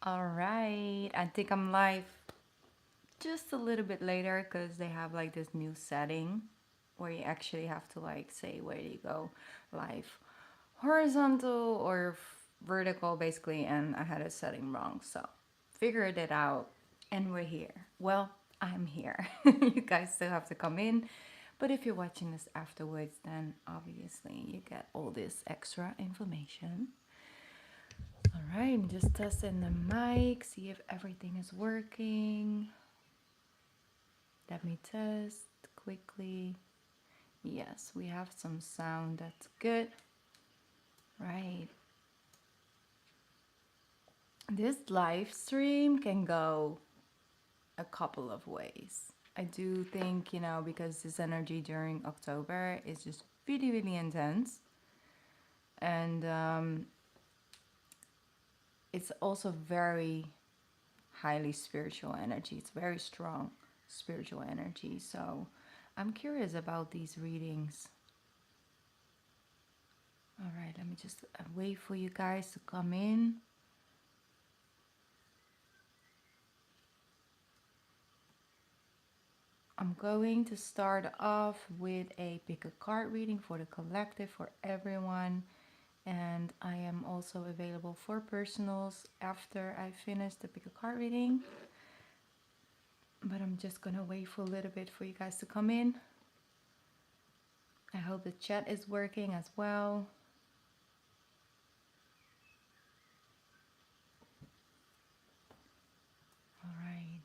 All right, I think I'm live just a little bit later because they have like this new setting where you actually have to like say where you go live horizontal or vertical basically, and I had a setting wrong, so figured it out and we're here. Well, I'm here. You guys still have to come in, but if you're watching this afterwards, then obviously you get all this extra information. All right, I'm just testing the mic, see if everything is working. Let me test quickly. Yes, we have some sound, that's good. Right. This live stream can go a couple of ways. I do think, because this energy during October is just really, really intense. And it's also very highly spiritual energy. It's very strong spiritual energy. So I'm curious about these readings. All right, let me just wait for you guys to come in. I'm going to start off with a pick a card reading for the collective for everyone. And I am also available for personals after I finish the pick a card reading. But I'm just gonna wait for a little bit for you guys to come in. I hope the chat is working as well. All right.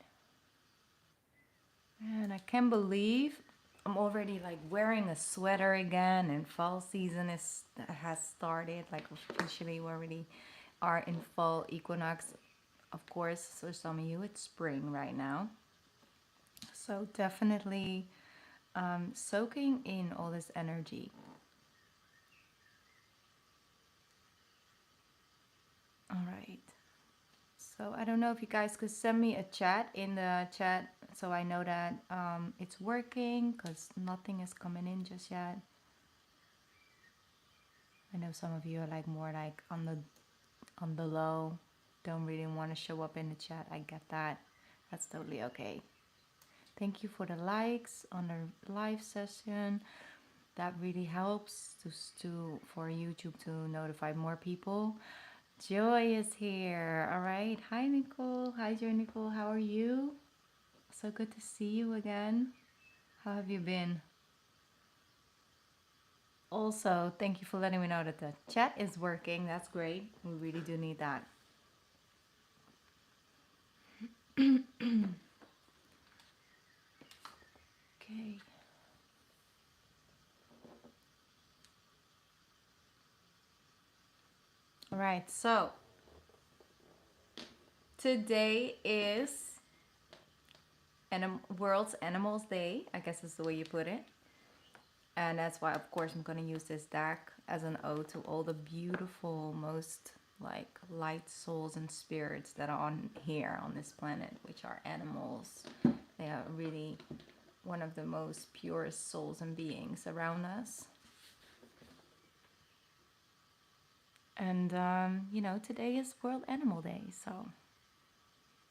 And I can't believe I'm already like wearing a sweater again, and fall season has started. Like officially, we already are in fall equinox. Of course, for some of you, it's spring right now. So definitely soaking in all this energy. All right. So I don't know if you guys could send me a chat in the chat so I know that it's working, because nothing is coming in just yet. I know some of you are like more like on the low, don't really want to show up in the chat. I get that. That's totally okay. Thank you for the likes on the live session. That really helps for YouTube to notify more people. Joy is here. All right. Hi, Nicole. Hi, Joy Nicole. How are you? So good to see you again. How have you been? Also, thank you for letting me know that the chat is working. That's great. We really do need that. Okay. All right. So today is World's Animals Day. I guess is the way you put it. And that's why, of course, I'm going to use this deck as an ode to all the beautiful, most like light souls and spirits that are on here on this planet, which are animals. They are really one of the most purest souls and beings around us. And, today is World Animal Day, so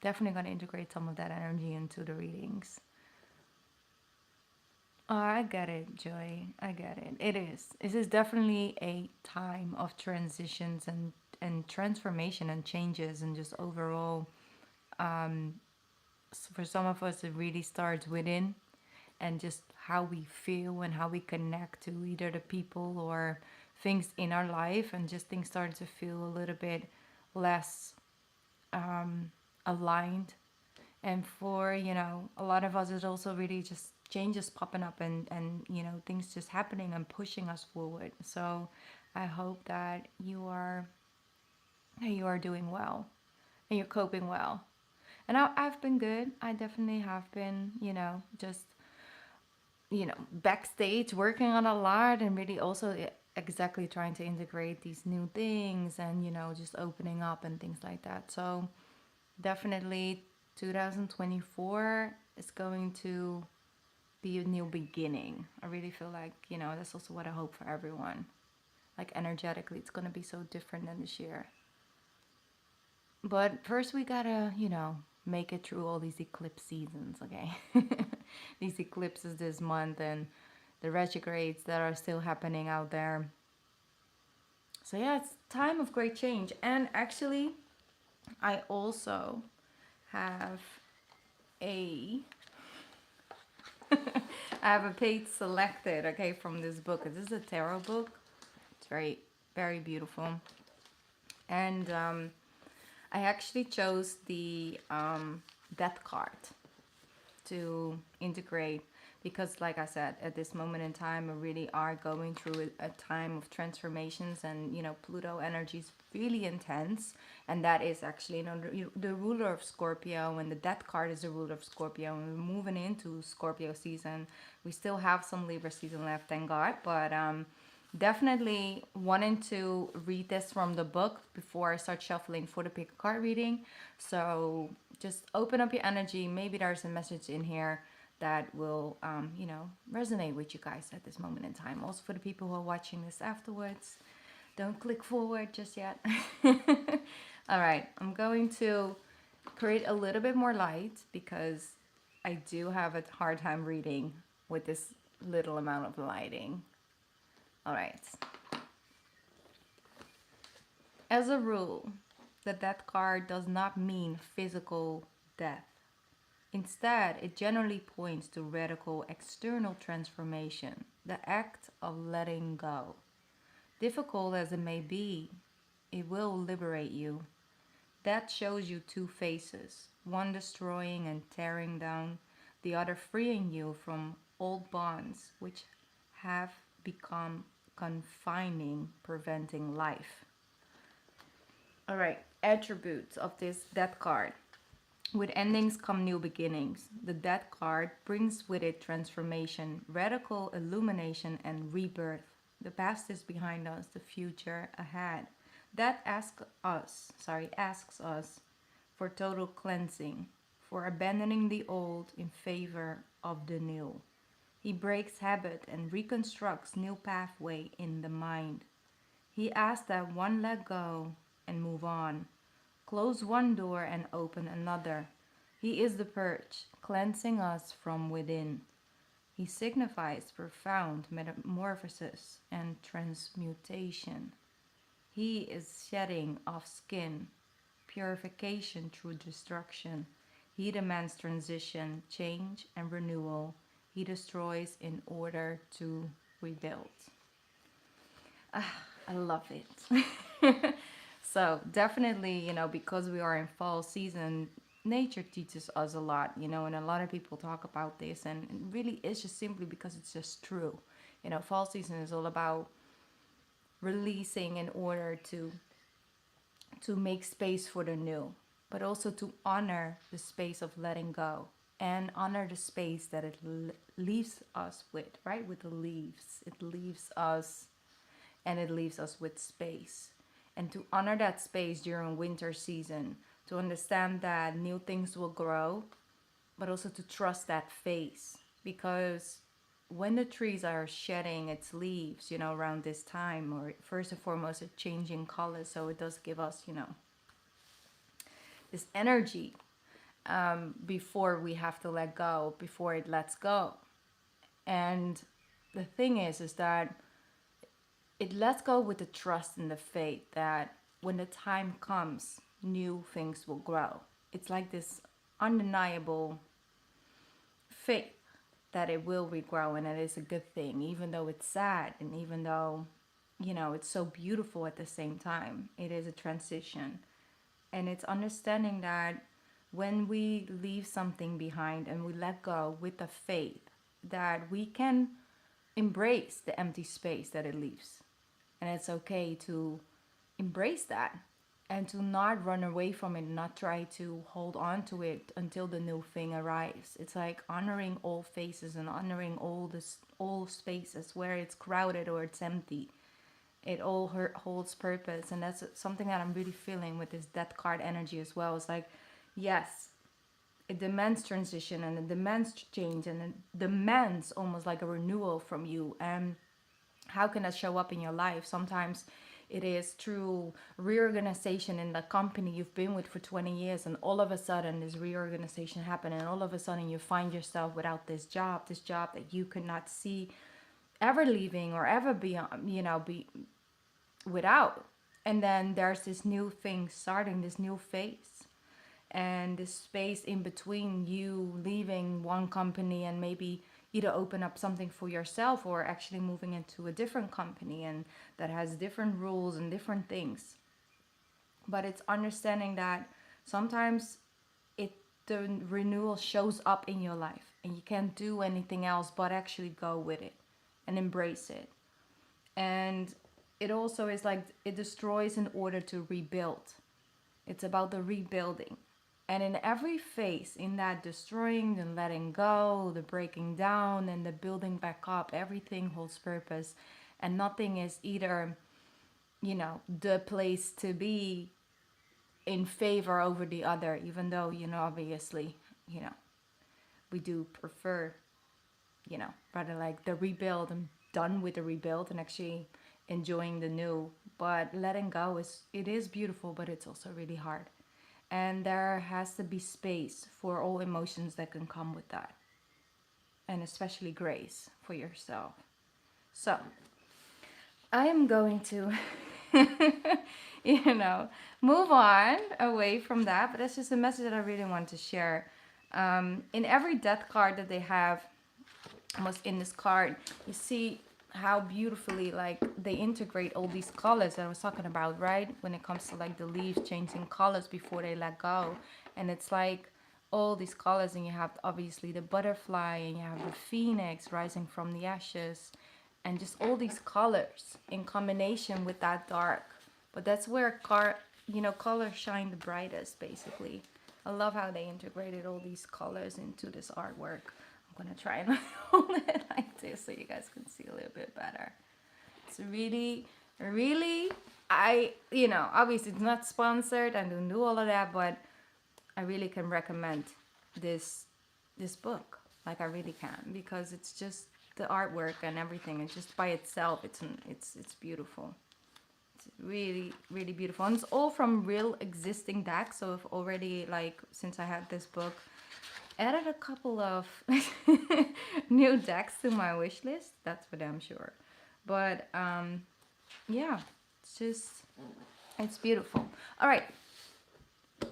definitely going to integrate some of that energy into the readings. Oh, I get it, Joy. I get it. It is. This is definitely a time of transitions and transformation and changes, and just overall, for some of us, it really starts within, and just how we feel and how we connect to either the people or things in our life, and just things start to feel a little bit less aligned. And for a lot of us, it's also really just changes popping up, and things just happening and pushing us forward. So I hope that you are doing well and you're coping well. And I've been good. I definitely have been, just backstage working on a lot, and really also exactly trying to integrate these new things, and just opening up and things like that. So definitely 2024 is going to be a new beginning. I really feel like, that's also what I hope for everyone. Like energetically, it's going to be so different than this year. But first, we gotta, make it through all these eclipse seasons, okay? These eclipses this month and the retrogrades that are still happening out there. So, yeah, it's time of great change. And actually, I also have a I have a page selected, okay, from this book. This is a tarot book. It's very, very beautiful. And I actually chose the death card to integrate because, like I said, at this moment in time, we really are going through a time of transformations, and Pluto energy is really intense, and that is actually the ruler of Scorpio, and the death card is the ruler of Scorpio, and we're moving into Scorpio season. We still have some Libra season left, thank God, but definitely wanting to read this from the book before I start shuffling for the pick a card reading. So just open up your energy. Maybe there's a message in here that will, resonate with you guys at this moment in time. Also for the people who are watching this afterwards, don't click forward just yet. All right, I'm going to create a little bit more light because I do have a hard time reading with this little amount of lighting. All right. As a rule, the death card does not mean physical death. Instead, it generally points to radical external transformation, the act of letting go. Difficult as it may be, it will liberate you. Death shows you two faces, one destroying and tearing down, the other freeing you from old bonds which have become confining, preventing life. All right, attributes of this death card. With endings come new beginnings. The death card brings with it transformation, radical illumination, and rebirth. The past is behind us, the future ahead. That asks us for total cleansing, for abandoning the old in favor of the new. He breaks habit and reconstructs new pathway in the mind. He asks that one let go and move on. Close one door and open another. He is the purge, cleansing us from within. He signifies profound metamorphosis and transmutation. He is shedding of skin, purification through destruction. He demands transition, change, and renewal. He destroys in order to rebuild. I love it. So definitely, because we are in fall season, nature teaches us a lot, and a lot of people talk about this, and it really is just simply because it's just true. Fall season is all about releasing in order to make space for the new, but also to honor the space of letting go and honor the space that it leaves us with, right? With the leaves, it leaves us, and it leaves us with space. And to honor that space during winter season, to understand that new things will grow, but also to trust that phase. Because when the trees are shedding its leaves, around this time, or first and foremost, it's changing color, so it does give us, this energy before we have to let go, before it lets go. And the thing is that it lets go with the trust and the faith that when the time comes, new things will grow. It's like this undeniable faith that it will regrow and it is a good thing, even though it's sad and even though, it's so beautiful at the same time. It is a transition. And it's understanding that when we leave something behind and we let go with the faith that we can embrace the empty space that it leaves. And it's okay to embrace that and to not run away from it, not try to hold on to it until the new thing arrives. It's like honoring all faces and honoring all spaces where it's crowded or it's empty. It all holds purpose, and that's something that I'm really feeling with this death card energy as well. It's like, yes, it demands transition and it demands change and it demands almost like a renewal from you. And how can that show up in your life? Sometimes it is through reorganization in the company you've been with for 20 years, and all of a sudden this reorganization happened, and all of a sudden you find yourself without this job that you could not see ever leaving or ever be, be without. And then there's this new thing starting, this new phase, and this space in between you leaving one company and maybe either open up something for yourself or actually moving into a different company and that has different rules and different things. But it's understanding that sometimes it the renewal shows up in your life and you can't do anything else but actually go with it and embrace it. And it also is like it destroys in order to rebuild. It's about the rebuilding. And in every phase, in that destroying and letting go, the breaking down and the building back up, everything holds purpose. And nothing is either, the place to be in favor over the other, even though, obviously, you know, we do prefer, rather like the rebuild and done with the rebuild and actually enjoying the new. But letting go it is beautiful, but it's also really hard. And there has to be space for all emotions that can come with that, and especially grace for yourself. So I am going to move on away from that, but that's just a message that I really want to share. In every death card that they have, almost in this card, you see how beautifully like they integrate all these colors that I was talking about, right? When it comes to like the leaves changing colors before they let go. And it's like all these colors, and you have obviously the butterfly, and you have the phoenix rising from the ashes, and just all these colors in combination with that dark. But that's where colors shine the brightest, basically. I love how they integrated all these colors into this artwork. I'm gonna try and hold it like this so you guys can see a little bit better. It's really, really, obviously it's not sponsored. I don't do all of that, but I really can recommend this book. Like I really can, because it's just the artwork and everything. It's just by itself. It's beautiful. It's really, really beautiful. And it's all from real existing decks. So I've already, like, since I had this book, added a couple of new decks to my wish list. That's for damn sure. But yeah, it's beautiful. All right.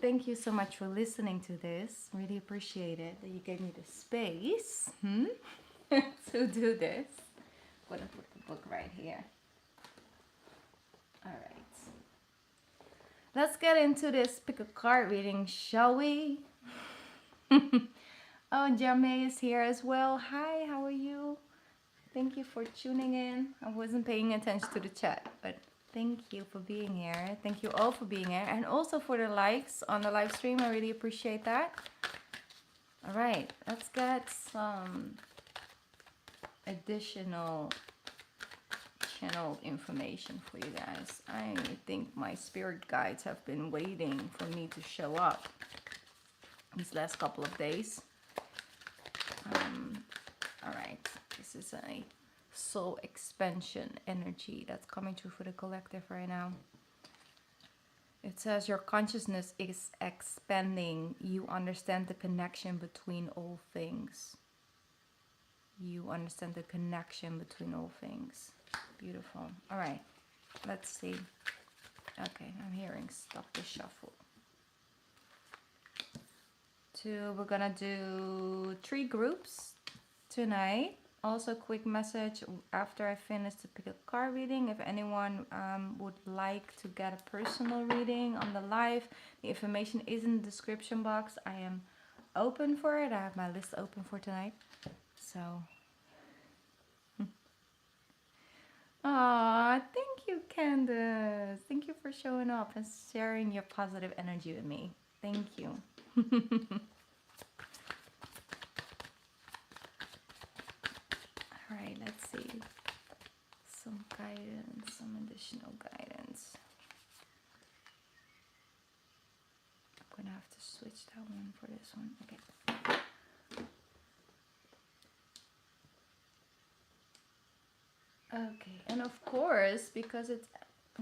Thank you so much for listening to this. Really appreciate it that you gave me the space to do this. I'm gonna put the book right here. All right. Let's get into this pick a card reading, shall we? Oh, Jamie is here as well. Hi, how are you? Thank you for tuning in. I wasn't paying attention to the chat, but thank you for being here. Thank you all for being here, and also for the likes on the live stream. I really appreciate that. All right, let's get some additional channeled information for you guys. I think my spirit guides have been waiting for me to show up these last couple of days. All right, this is a soul expansion energy that's coming through for the collective right now. It says your consciousness is expanding. You understand the connection between all things. You understand the connection between all things. Beautiful. All right, let's see. Okay, I'm hearing stop the shuffle. We're gonna do 3 groups tonight. Also, quick message after I finish the pick a card reading. If anyone would like to get a personal reading on the live, the information is in the description box. I am open for it. I have my list open for tonight. So, aw, thank you, Candace. Thank you for showing up and sharing your positive energy with me. Thank you. All right, let's see. Some guidance, some additional guidance. I'm gonna have to switch that one for this one. Okay. Okay, and of course, because it's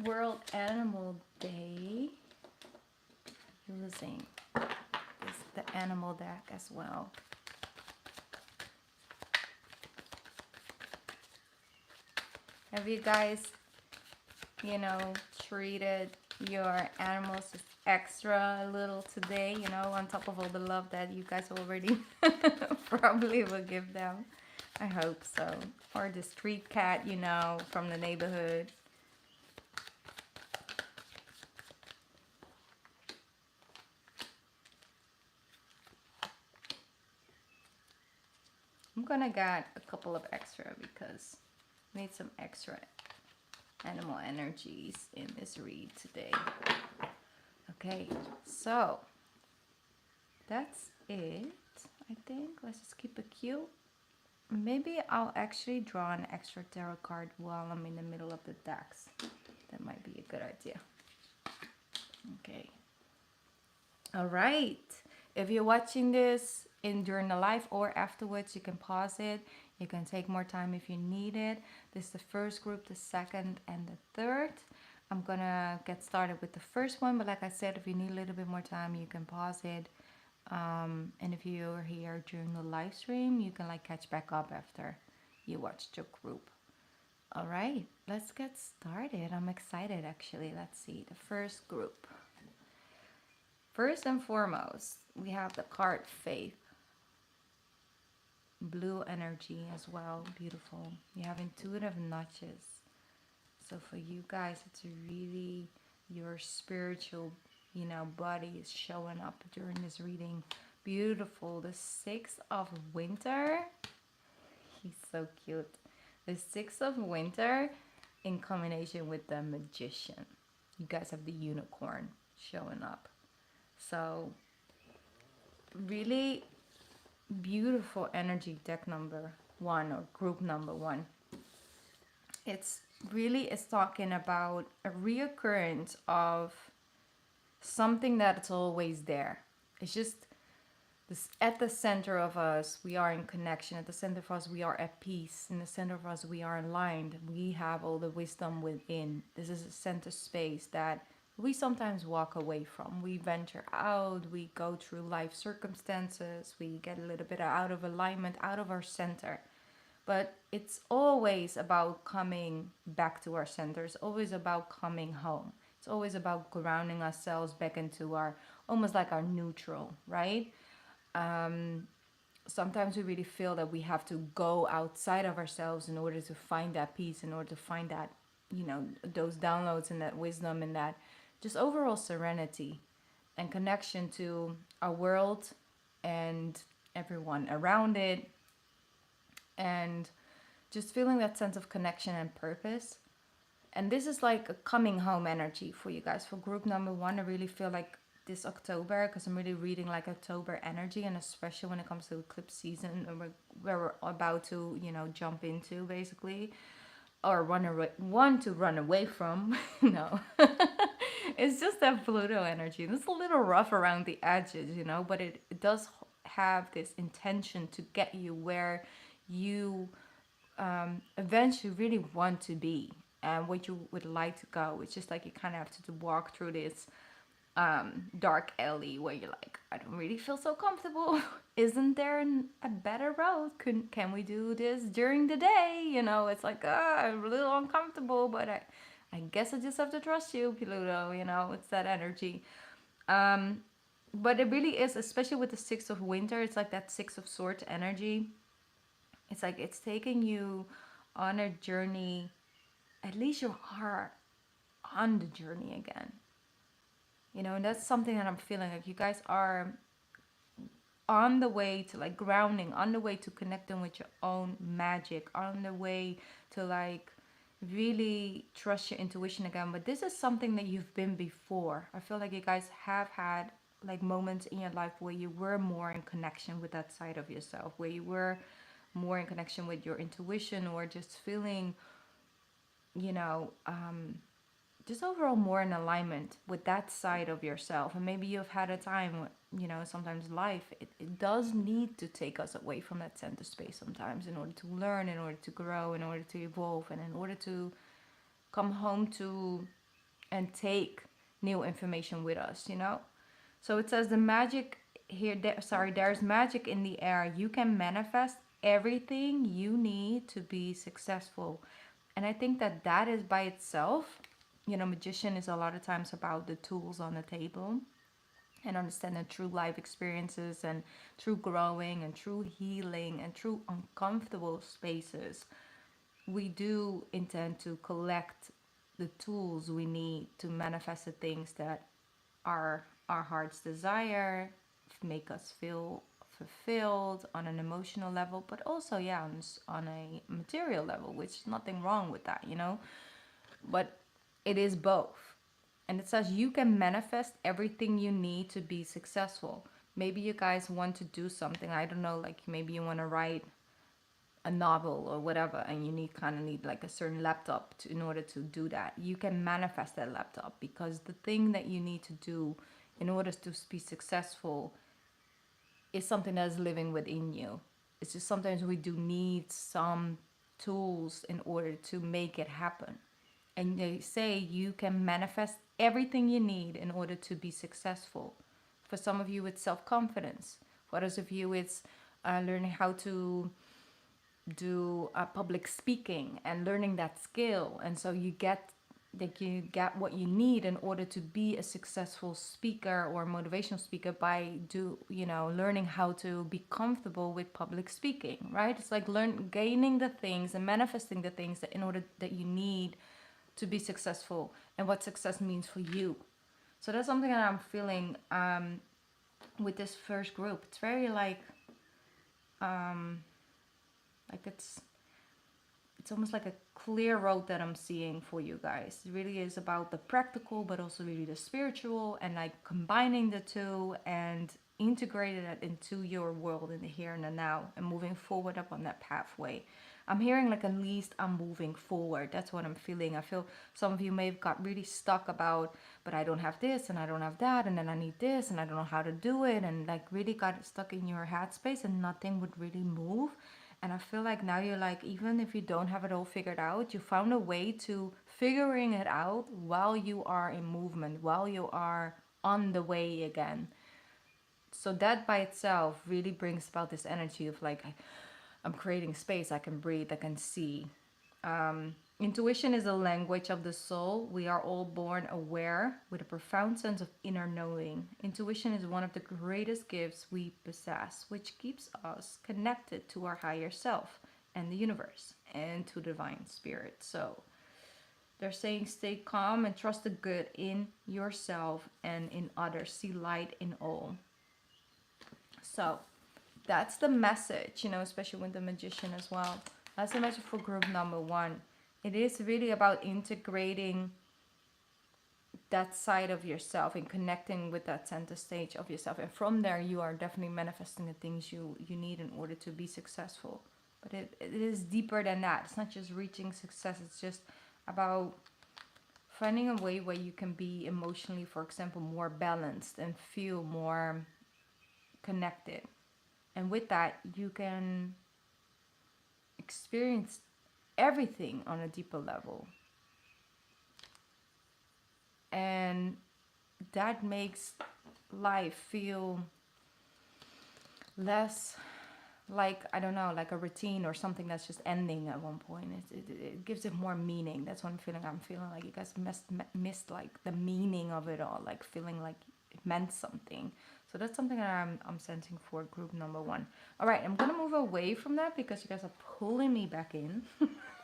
World Animal Day using the animal deck as well. Have you guys, treated your animals just extra a little today, on top of all the love that you guys already probably will give them? I hope so. Or the street cat, from the neighborhood. I'm gonna get a couple of extra because I need some extra animal energies in this read today. Okay, so that's it, I think. Let's just keep it cute. Maybe I'll actually draw an extra tarot card while I'm in the middle of the decks. That might be a good idea. Okay. All right. If you're watching this during the live or afterwards, you can pause it. You can take more time if you need it. This is the first group, the second, and the third. I'm gonna get started with the first one, but like I said, if you need a little bit more time, you can pause it. And if you're here during the live stream, you can catch back up after you watched your group. All right, let's get started. I'm excited actually. Let's see the first group. First and foremost, we have the card Faith. Blue energy as well, beautiful. You have intuitive notches. So for you guys, it's really your spiritual, body is showing up during this reading. Beautiful. The Six of Winter. He's so cute. The Six of Winter in combination with the Magician. You guys have the Unicorn showing up. So really beautiful energy, deck number 1 or group number 1. It's talking about a reoccurrence of something that's always there. It's just this, at the center of us, we are in connection. At the center of us, we are at peace. In the center of us, we are aligned. We have all the wisdom within. This is a center space that we sometimes walk away from. We venture out, we go through life circumstances, we get a little bit out of alignment, out of our center. But it's always about coming back to our center. It's always about coming home. It's always about grounding ourselves back into our, almost like our neutral, right? Sometimes we really feel that we have to go outside of ourselves in order to find that peace, in order to find that, those downloads and that wisdom and that just overall serenity and connection to our world and everyone around it, and just feeling that sense of connection and purpose. And this is like a coming home energy for you guys. For group number 1, I really feel like this October, because I'm really reading like October energy, and especially when it comes to eclipse season, where we're about to, jump into basically, or want to run away from. No. It's just that Pluto energy. It's a little rough around the edges, but it does have this intention to get you where you eventually really want to be and what you would like to go. It's just like you kind of have to walk through this dark alley where you're like, I don't really feel so comfortable. Isn't there a better road? Can we do this during the day? It's like, I'm a little uncomfortable, but I guess I just have to trust you, Pluto. It's that energy. But it really is, especially with the Six of Winter, it's like that Six of Swords energy. It's like it's taking you on a journey. At least you are on the journey again. And that's something that I'm feeling like you guys are on the way to like grounding, on the way to connecting with your own magic, on the way to like really trust your intuition again. But this is something that you've been before. I feel like you guys have had like moments in your life where you were more in connection with that side of yourself, where you were more in connection with your intuition, or just feeling, just overall more in alignment with that side of yourself. And maybe you've had a time, sometimes life, it does need to take us away from that center space sometimes in order to learn, in order to grow, in order to evolve, and in order to come home to and take new information with us, you know? So it says the magic here, there's magic in the air. You can manifest everything you need to be successful. And I think that that is by itself, you know, magician is a lot of times about the tools on the table and understanding true life experiences and true growing and true healing and true uncomfortable spaces. We do intend to collect the tools we need to manifest the things that are our heart's desire, make us feel fulfilled on an emotional level, but also, yeah, on a material level, which nothing wrong with that, you know? But it is both. And it says you can manifest everything you need to be successful. Maybe you guys want to do something, I don't know, like maybe you want to write a novel or whatever, and you need like a certain laptop in order to do that. You can manifest that laptop, because the thing that you need to do in order to be successful is something that's living within you. It's just sometimes we do need some tools in order to make it happen. And they say you can manifest everything you need in order to be successful. For some of you, it's self confidence. For others of you, it's learning how to do public speaking and learning that skill. And so you get what you need in order to be a successful speaker or motivational speaker by learning how to be comfortable with public speaking, right? It's like gaining the things and manifesting the things that in order that you need to be successful and what success means for you. So that's something that I'm feeling with this first group. It's very like it's almost like a clear road that I'm seeing for you guys. It really is about the practical, but also really the spiritual, and like combining the two and integrating it into your world in the here and the now and moving forward up on that pathway. I'm hearing like at least I'm moving forward. That's what I'm feeling. I feel some of you may have got really stuck about, but I don't have this and I don't have that, and then I need this and I don't know how to do it, and like really got stuck in your headspace and nothing would really move. And I feel like now you're like, even if you don't have it all figured out, you found a way to figuring it out while you are in movement, while you are on the way again. So that by itself really brings about this energy of like, I'm creating space, I can breathe, I can see. Intuition is a language of the soul. We are all born aware with a profound sense of inner knowing. Intuition is one of the greatest gifts we possess, which keeps us connected to our higher self and the universe and to divine spirit. So they're saying stay calm and trust the good in yourself and in others. See light in all. So that's the message, especially with the magician as well. That's the message for group number one. It is really about integrating that side of yourself and connecting with that center stage of yourself. And from there, you are definitely manifesting the things you need in order to be successful. But it is deeper than that. It's not just reaching success. It's just about finding a way where you can be emotionally, for example, more balanced and feel more connected. And with that, you can experience everything on a deeper level. And that makes life feel less like, I don't know, like a routine or something that's just ending at one point. It gives it more meaning. That's what I'm feeling. I'm feeling like you guys missed like the meaning of it all, like feeling like it meant something. So that's something that I'm sensing for group number one. All right, I'm gonna move away from that because you guys are pulling me back in.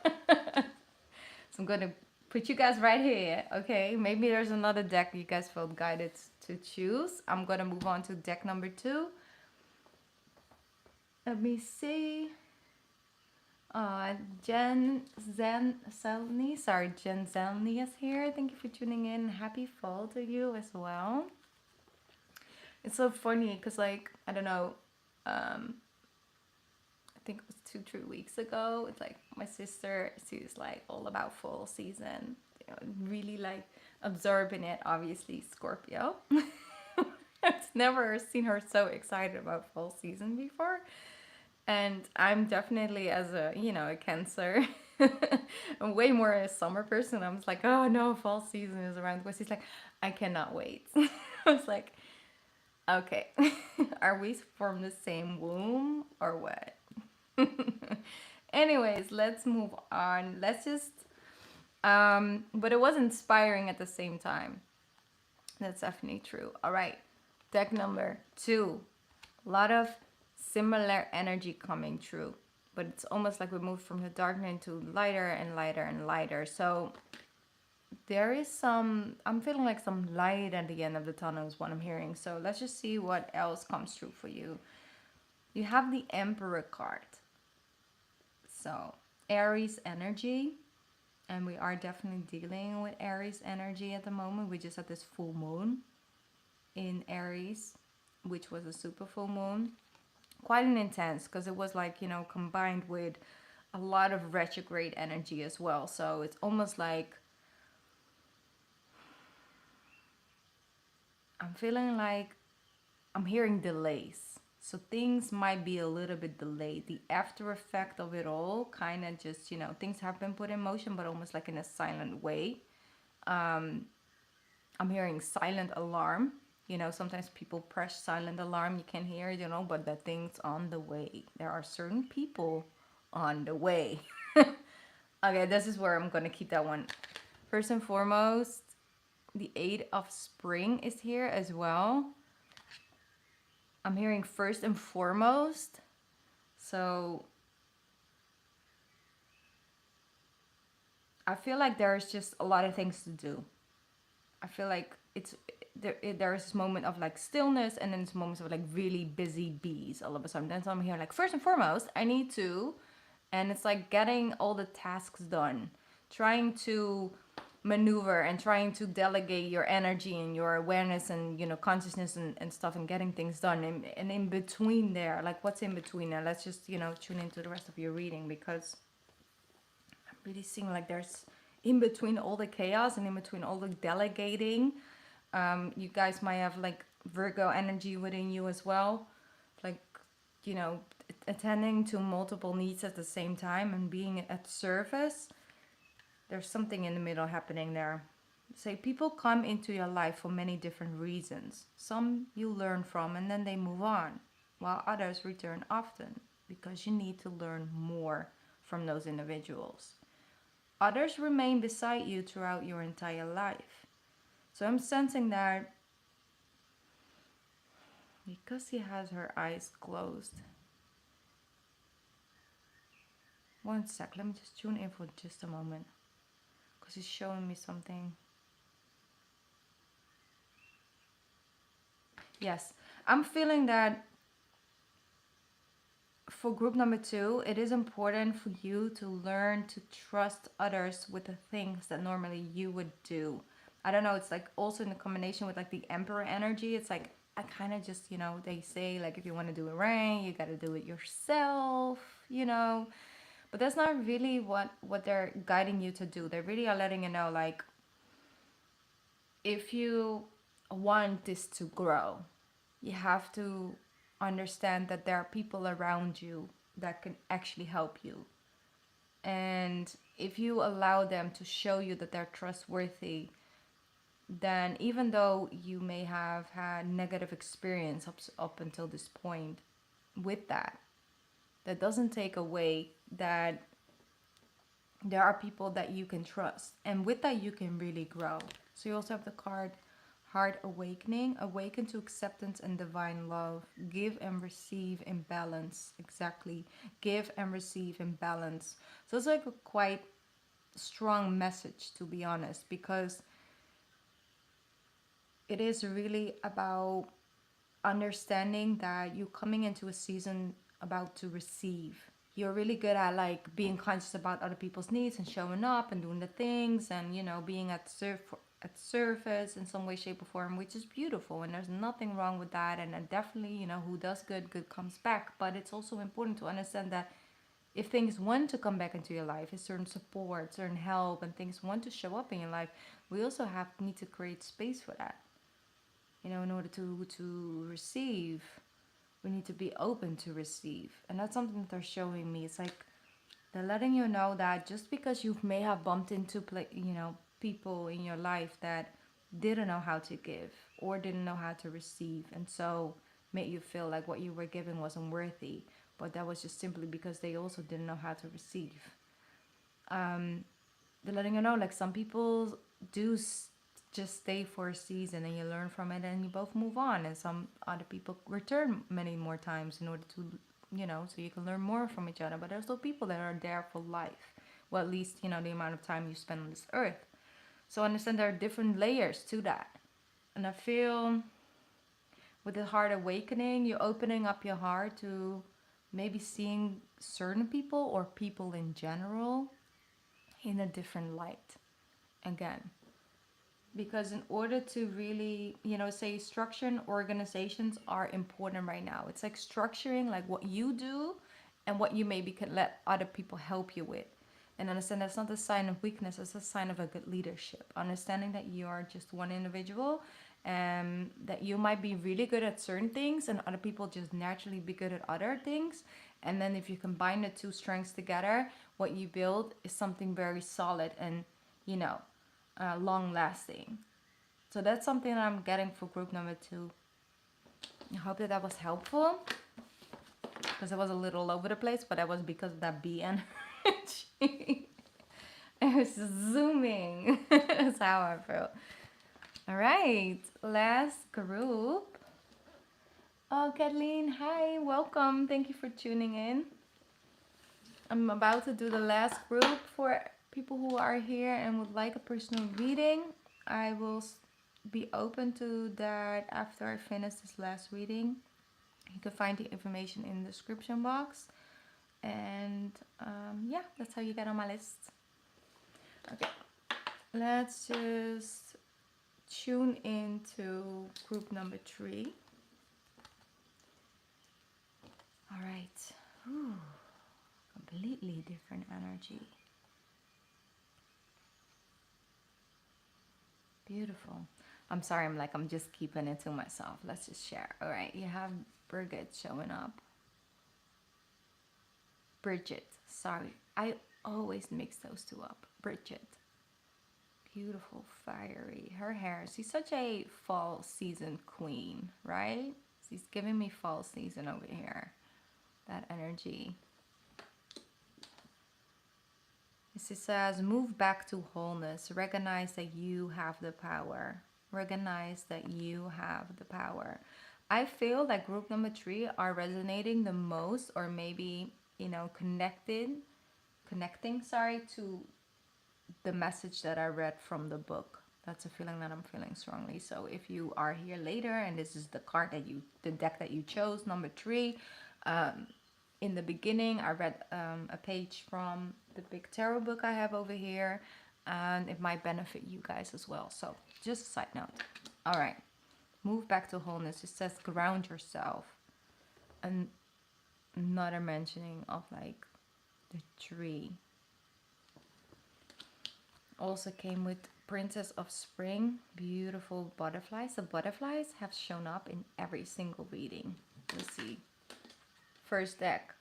So I'm gonna put you guys right here, okay? Maybe there's another deck you guys felt guided to choose. I'm gonna move on to deck number two. Let me see. Jen Zelny is here. Thank you for tuning in. Happy fall to you as well. It's so funny because, like, I don't know, I think it was 2-3 weeks ago. It's like my sister, she's like all about fall season, really like absorbing it. Obviously, Scorpio. I've never seen her so excited about fall season before. And I'm definitely, as a Cancer, I'm way more a summer person. I'm just like, oh no, fall season is around. But he's like, I cannot wait. I was like, okay, are we from the same womb or what? Anyways, let's move on. Let's just, but it was inspiring at the same time. That's definitely true. All right, deck number 2. A lot of similar energy coming through, but it's almost like we moved from the darkness to lighter and lighter and lighter. So there is some, I'm feeling like some light at the end of the tunnel is what I'm hearing. So let's just see what else comes through for you. You have the Emperor card. So Aries energy, and we are definitely dealing with Aries energy at the moment. We just had this full moon in Aries, which was a super full moon. Quite an intense, because it was like, combined with a lot of retrograde energy as well. So it's almost like I'm feeling like I'm hearing delays. So things might be a little bit delayed. The after effect of it all kind of just, things have been put in motion, but almost like in a silent way. I'm hearing silent alarm. Sometimes people press silent alarm, you can hear, but that thing's on the way. There are certain people on the way. Okay, this is where I'm going to keep that one. First and foremost, the 8 of spring is here as well. I'm hearing first and foremost. So I feel like there's just a lot of things to do. I feel like there's this moment of like stillness, and then this moments of like really busy bees all of a sudden. Then so I'm here like first and foremost, I need to, and it's like getting all the tasks done, trying to maneuver and trying to delegate your energy and your awareness and consciousness and stuff, and getting things done. And in between there, like what's in between there, let's just tune into the rest of your reading, because I'm really seeing like there's in between all the chaos and in between all the delegating, you guys might have like Virgo energy within you as well, like you know attending to multiple needs at the same time and being at service. There's something in the middle happening there. Say people come into your life for many different reasons. Some you learn from and then they move on, while others return often because you need to learn more from those individuals. Others remain beside you throughout your entire life. So I'm sensing that because he has her eyes closed. One sec, let me just tune in for just a moment, because he's showing me something. Yes, I'm feeling that for group number 2, it is important for you to learn to trust others with the things that normally you would do. I don't know, it's like also in the combination with like the Emperor energy. It's like I kind of just, they say like if you want to do it right, you got to do it yourself. But that's not really what they're guiding you to do. They really are letting you know like if you want this to grow, you have to understand that there are people around you that can actually help you. And if you allow them to show you that they're trustworthy, then even though you may have had negative experience up until this point with that, that doesn't take away that there are people that you can trust. And with that, you can really grow. So you also have the card Heart Awakening. Awaken to acceptance and divine love. Give and receive in balance. Exactly. Give and receive in balance. So it's like a quite strong message, to be honest, because it is really about understanding that you're coming into a season about to receive. You're really good at like being conscious about other people's needs and showing up and doing the things, and being at service in some way, shape, or form, which is beautiful, and there's nothing wrong with that. And definitely, who does good, good comes back. But it's also important to understand that if things want to come back into your life, if certain support, certain help, and things want to show up in your life, we also need to create space for that. In order to receive, we need to be open to receive. And that's something that they're showing me. It's like They're letting you know that just because you may have bumped into people in your life that didn't know how to give or didn't know how to receive, and so made you feel like what you were giving wasn't worthy, but that was just simply because they also didn't know how to receive. They're letting you know, like, some people do just stay for a season and you learn from it and you both move on, and some other people return many more times in order to, so you can learn more from each other. But there's also people that are there for life, well, at least the amount of time you spend on this earth. So I understand there are different layers to that, and I feel with the heart awakening, you're opening up your heart to maybe seeing certain people or people in general in a different light again. Because in order to really, say, structure and organizations are important right now. It's like structuring like what you do and what you maybe can let other people help you with. And understand that's not a sign of weakness, it's a sign of a good leadership. Understanding that you are just one individual and that you might be really good at certain things and other people just naturally be good at other things. And then if you combine the two strengths together, what you build is something very solid and, you know, long lasting. So that's something that I'm getting for group number 2. I hope that that was helpful because it was a little all over the place, but that was because of that B energy. It was zooming. That's how I feel. All right, last group. Oh, Kathleen, hi, welcome. Thank you for tuning in. I'm about to do the last group for people who are here and would like a personal reading. I will be open to that after I finish this last reading. You can find the information in the description box. And yeah, that's how you get on my list. Okay, let's just tune into group number 3. All right. Whew. Completely different energy. Beautiful. I'm sorry, I'm just keeping it to myself. Let's just share. All right, you have Birgit showing up. Bridget, sorry. I always mix those two up. Bridget. Beautiful, fiery. Her hair. She's such a fall season queen, right? She's giving me fall season over here. That energy. She says, move back to wholeness. Recognize that you have the power. Recognize that you have the power. I feel that group number 3 are resonating the most, or maybe, connecting, to the message that I read from the book. That's a feeling that I'm feeling strongly. So if you are here later and this is the deck that you chose, number 3, in the beginning, I read a page from the big tarot book I have over here, and it might benefit you guys as well. So just a side note. All right, move back to wholeness. It says ground yourself. And another mentioning of like the tree. Also came with Princess of Spring, beautiful butterflies. The butterflies have shown up in every single reading. Let's see. First deck,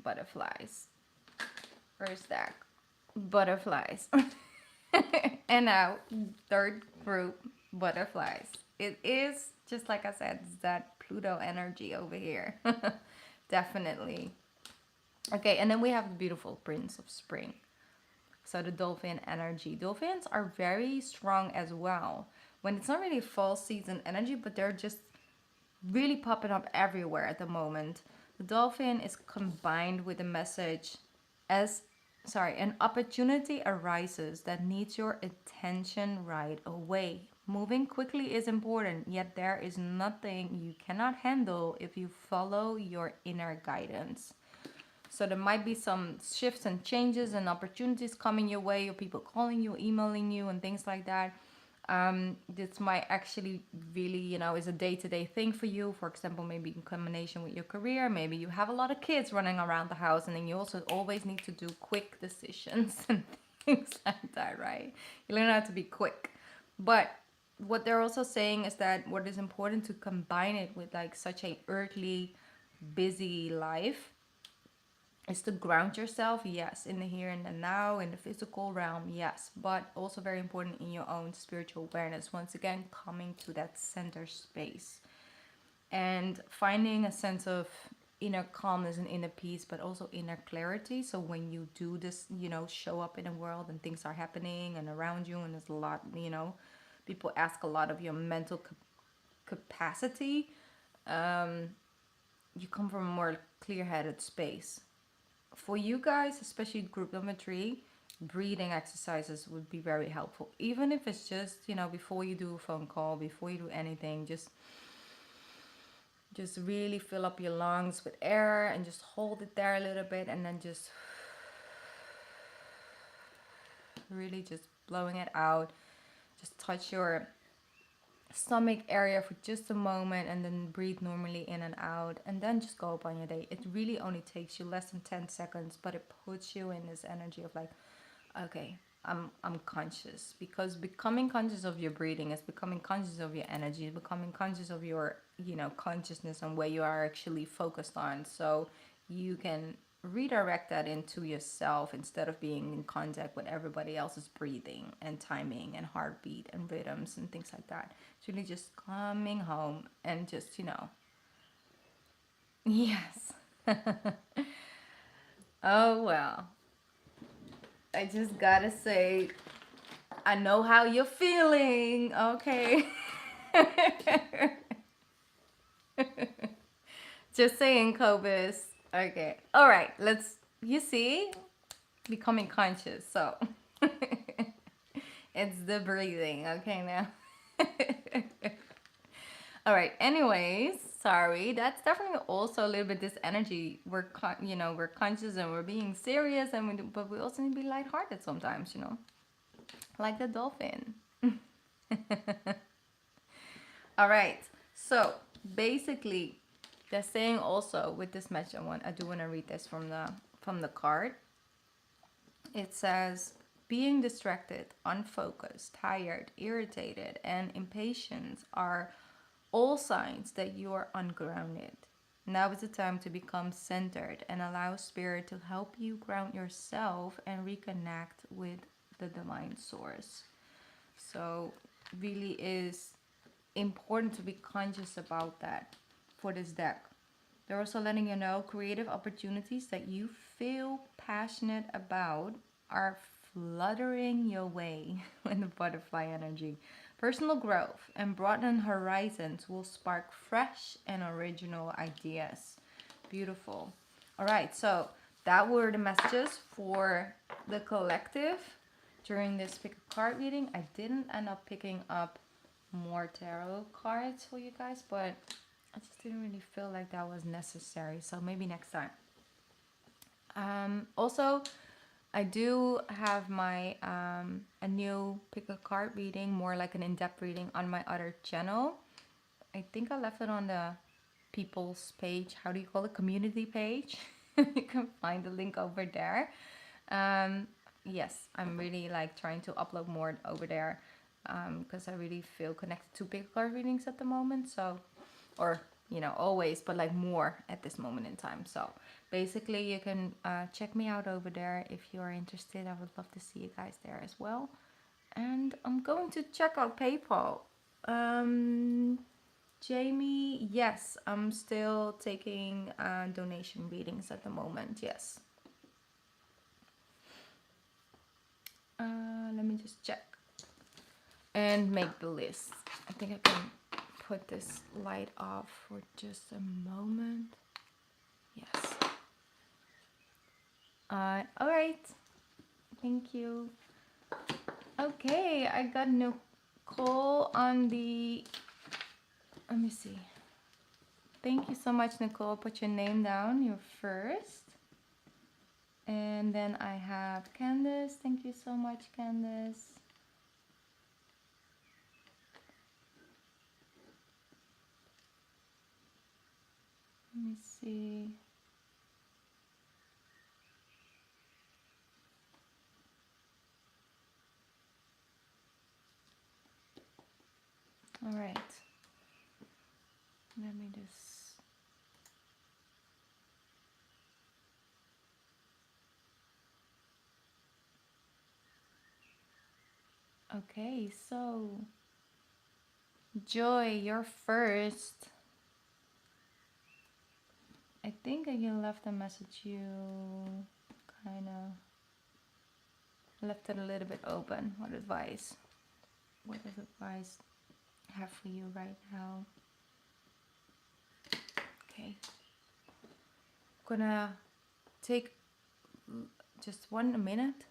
butterflies. First deck, butterflies. And now, third group, butterflies. It is, just like I said, it's that Pluto energy over here. Definitely. Okay, and then we have the beautiful Prince of Spring. So the dolphin energy. Dolphins are very strong as well. When it's not really fall season energy, but they're just really popping up everywhere at the moment. The dolphin is combined with a message an opportunity arises that needs your attention right away. Moving quickly is important, yet there is nothing you cannot handle if you follow your inner guidance. So there might be some shifts and changes and opportunities coming your way, or people calling you, emailing you, and things like that. This might actually really, is a day-to-day thing for you. For example, maybe in combination with your career, maybe you have a lot of kids running around the house, and then you also always need to do quick decisions and things like that, right? You learn how to be quick. But what they're also saying is that what is important to combine it with like such a earthly, busy life is to ground yourself, yes, in the here and the now, in the physical realm, yes, but also very important in your own spiritual awareness. Once again, coming to that center space and finding a sense of inner calmness and inner peace, but also inner clarity. So when you do this, you know, show up in the world and things are happening and around you, and there's a lot, you know, people ask a lot of your mental capacity. You come from a more clear-headed space. For you guys, especially group number 3, breathing exercises would be very helpful. Even if it's just, you know, before you do a phone call, before you do anything, just really fill up your lungs with air and just hold it there a little bit, and then just really just blowing it out. Just touch your stomach area for just a moment and then breathe normally in and out, and then just go upon your day. It really only takes you less than 10 seconds, but it puts you in this energy of like, okay, I'm conscious. Because becoming conscious of your breathing is becoming conscious of your energy, is becoming conscious of your, you know, consciousness and where you are actually focused on, so you can redirect that into yourself instead of being in contact with everybody else's breathing and timing and heartbeat and rhythms and things like that. It's really just coming home and just, you know, yes. Oh well, I just gotta say, I know how you're feeling, okay? Just saying, Cobus. Okay. All right. You see, becoming conscious. So it's the breathing. Okay, now. All right. Anyways, sorry. That's definitely also a little bit this energy. We're conscious and we're being serious, and but we also need to be lighthearted sometimes. You know, like the dolphin. All right. So basically, they're saying also with this message, I do want to read this from the card. It says, being distracted, unfocused, tired, irritated, and impatient are all signs that you are ungrounded. Now is the time to become centered and allow spirit to help you ground yourself and reconnect with the divine source. So really is important to be conscious about that for this deck. They're also letting you know creative opportunities that you feel passionate about are fluttering your way with the butterfly energy. Personal growth and broadened horizons will spark fresh and original ideas. Beautiful. All right, so that were the messages for the collective during this pick a card reading. I didn't end up picking up more tarot cards for you guys, but I just didn't really feel like that was necessary, so maybe next time. Also, I do have my a new pick a card reading, more like an in-depth reading on my other channel. I think I left it on the people's page. How do you call it? Community page. You can find the link over there. Yes, I'm really like trying to upload more over there because I really feel connected to pick a card readings at the moment. So, or always, but like more at this moment in time. So basically you can check me out over there if you are interested. I would love to see you guys there as well. And I'm going to check out PayPal. Jamie, yes, I'm still taking donation readings at the moment. Yes. Let me just check and make the list. I think I can put this light off for just a moment. Yes. All right. Thank you. Okay, I got Nicole on the. Let me see. Thank you so much, Nicole. Put your name down. You're first. And then I have Candace. Thank you so much, Candace. Let me see. All right. Let me just. Okay, so Joy, you're first. I think you left a message. You kind of left it a little bit open. What advice? What does advice have for you right now? Okay. Gonna take just 1 minute.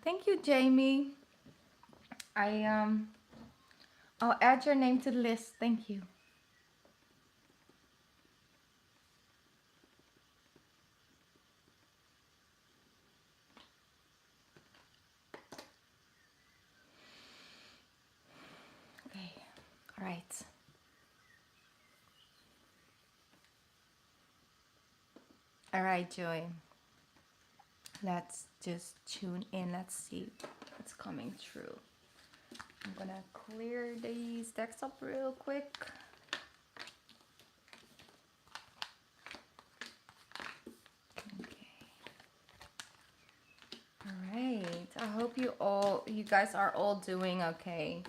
Thank you, Jamie. I'll add your name to the list. Thank you. Okay. All right. All right, Joy. Let's just tune in. Let's see what's coming through. I'm gonna clear these decks up real quick. Okay. All right. I hope you guys are all doing okay.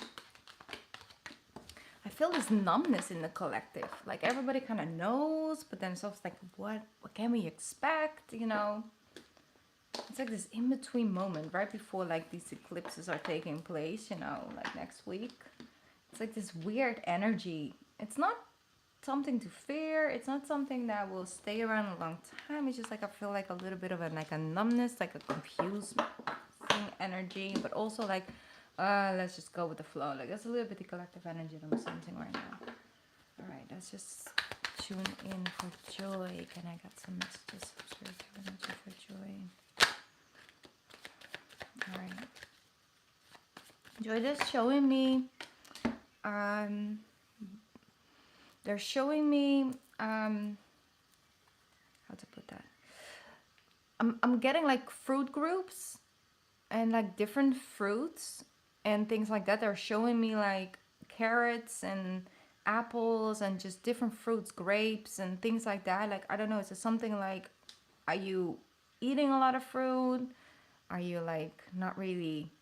I feel this numbness in the collective. Like everybody kind of knows, but then it's also like, what can we expect? You know, it's like this in-between moment right before like these eclipses are taking place. You know, like next week. It's like this weird energy. It's not something to fear. It's not something that will stay around a long time. It's just like I feel like a little bit of a numbness, like a confused energy, but also like let's just go with the flow. Like that's a little bit the collective energy that I'm sensing right now. All right, let's just tune in for Joy. Can I get some messages of spiritual energy for Joy? All right, Joy, just showing me. They're showing me. How to put that? I'm getting like fruit groups and like different fruits and things like that. They're showing me like carrots and apples and just different fruits, grapes and things like that. Like I don't know, is it something like, are you eating a lot of fruit? Are you like not really,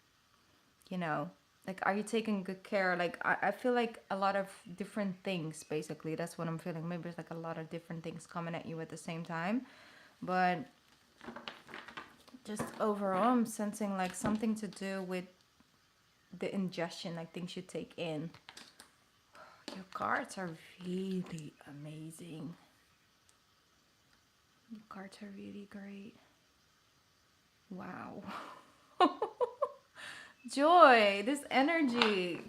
you know, like are you taking good care? Like I feel like a lot of different things basically. That's what I'm feeling. Maybe it's like a lot of different things coming at you at the same time. But just overall I'm sensing like something to do with the ingestion, like things you take in. Your cards are really amazing. Your cards are really great. Wow. Joy, this energy.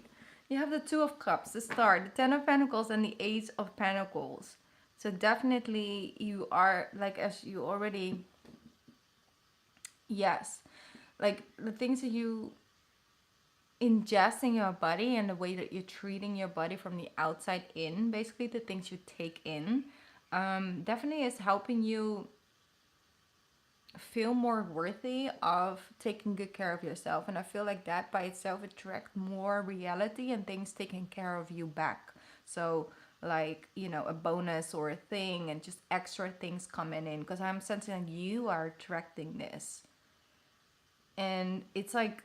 You have the Two of Cups, the Star, the Ten of Pentacles, and the Ace of Pentacles. So definitely you are, like, as you already, yes, like the things that you ingest in your body and the way that you're treating your body from the outside in, basically the things you take in, definitely is helping you feel more worthy of taking good care of yourself. And I feel like that by itself attracts more reality and things taking care of you back. So like, you know, a bonus or a thing and just extra things coming in, because I'm sensing like you are attracting this. And it's like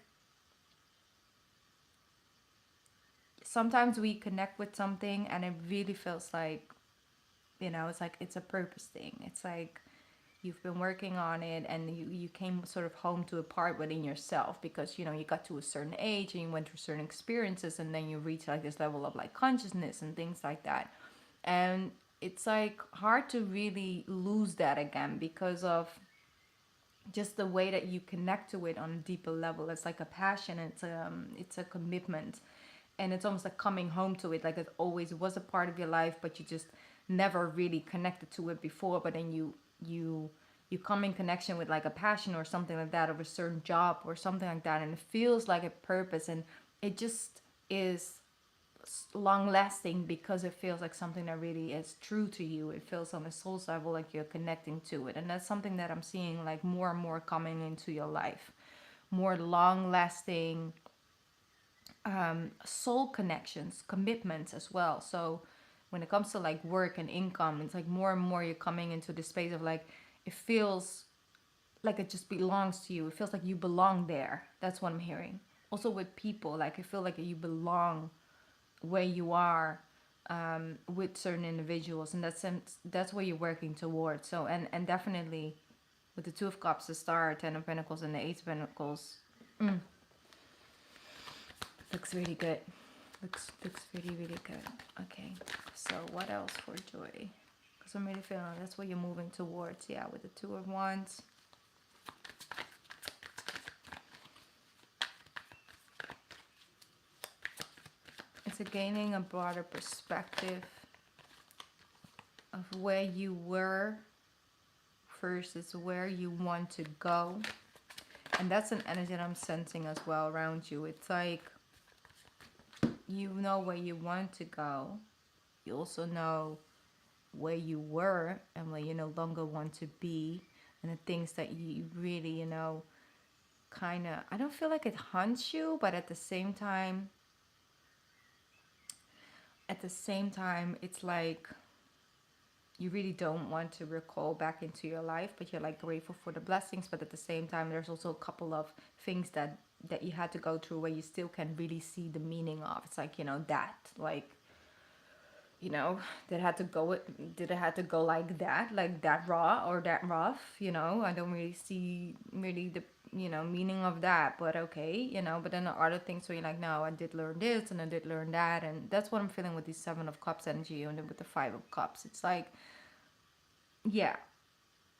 sometimes we connect with something and it really feels like, you know, it's like it's a purpose thing. It's like you've been working on it and you came sort of home to a part within yourself because, you know, you got to a certain age and you went through certain experiences and then you reach like this level of like consciousness and things like that. And it's like hard to really lose that again because of just the way that you connect to it on a deeper level. It's like a passion. It's a commitment, and it's almost like coming home to it. Like it always was a part of your life, but you just never really connected to it before. But then you come in connection with like a passion or something like that, or a certain job or something like that, and it feels like a purpose, and it just is long lasting because it feels like something that really is true to you. It feels on a soul level like you're connecting to it. And that's something that I'm seeing like more and more coming into your life. More long lasting soul connections, commitments as well. So when it comes to like work and income, it's like more and more you're coming into the space of like, it feels like it just belongs to you. It feels like you belong there. That's what I'm hearing. Also with people, like I feel like you belong where you are with certain individuals, and that's what you're working towards. So and definitely with the Two of Cups, the Star, Ten of Pentacles, and the Eight of Pentacles, looks really good. Looks really good. Okay, so what else for joy? Because I'm really feeling that's what you're moving towards. Yeah, with the Two of Wands. It's a gaining a broader perspective of where you were versus where you want to go. And that's an energy that I'm sensing as well around you. It's like you know where you want to go. You also know where you were and where you no longer want to be. And the things that you really, kind of, I don't feel like it haunts you, but at the same time, it's like you really don't want to recall back into your life, but you're like grateful for the blessings. But at the same time, there's also a couple of things that you had to go through where you still can really see the meaning of. It's like, that like, did it had to go like that raw or that rough. I don't really see really the meaning of that, but okay. But then there are other things where you're like, no, I did learn this and I did learn that. And that's what I'm feeling with the Seven of Cups energy, and then with the Five of Cups, it's like, yeah,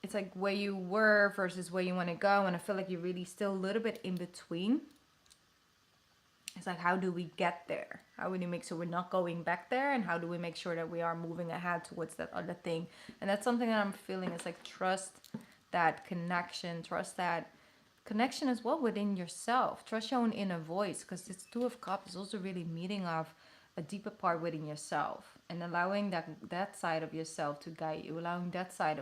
it's like where you were versus where you want to go. And I feel like you're really still a little bit in between. It's like, how do we get there? How do we make sure we're not going back there? And how do we make sure that we are moving ahead towards that other thing? And that's something that I'm feeling is like, trust that connection, trust that connection as well within yourself. Trust your own inner voice, because this Two of Cups is also really meeting of a deeper part within yourself, and allowing that side of yourself to guide you, allowing that side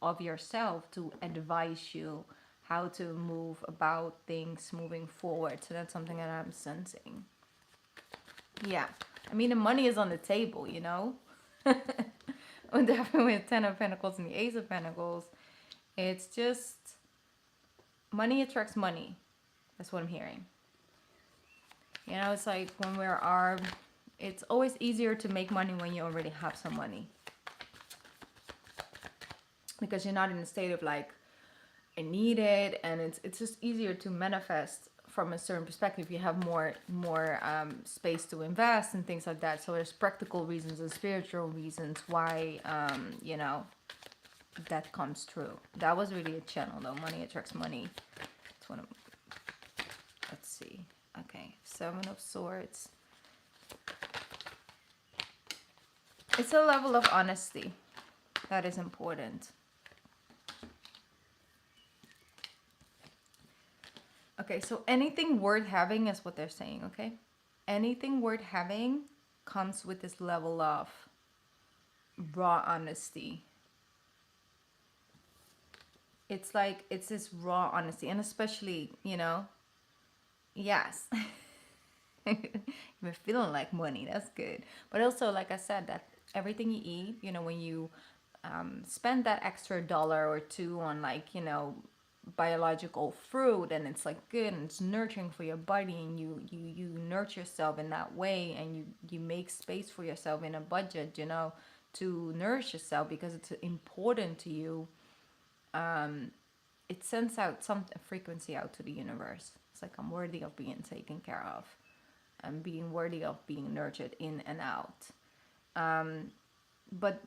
of yourself to advise you how to move about things moving forward. So that's something that I'm sensing. Yeah. I mean, the money is on the table, Definitely with Ten of Pentacles and the Ace of Pentacles. It's just money attracts money. That's what I'm hearing. It's like it's always easier to make money when you already have some money. Because you're not in a state of like, I need it, and it's just easier to manifest from a certain perspective. You have more space to invest and things like that. So there's practical reasons and spiritual reasons why that comes true. That was really a channel though. Money attracts money. It's one of, let's see. Okay, Seven of Swords. It's a level of honesty that is important. Okay, so anything worth having is what they're saying, okay? Anything worth having comes with this level of raw honesty. It's like, it's this raw honesty, and especially, yes. You're feeling like money, that's good. But also, like I said, that everything you eat, when you spend that extra dollar or two on like, biological fruit, and it's like good and it's nurturing for your body, and you nurture yourself in that way, and you make space for yourself in a budget, to nourish yourself because it's important to you. It sends out some frequency out to the universe. It's like, I'm worthy of being taken care of. I'm being worthy of being nurtured in and out. But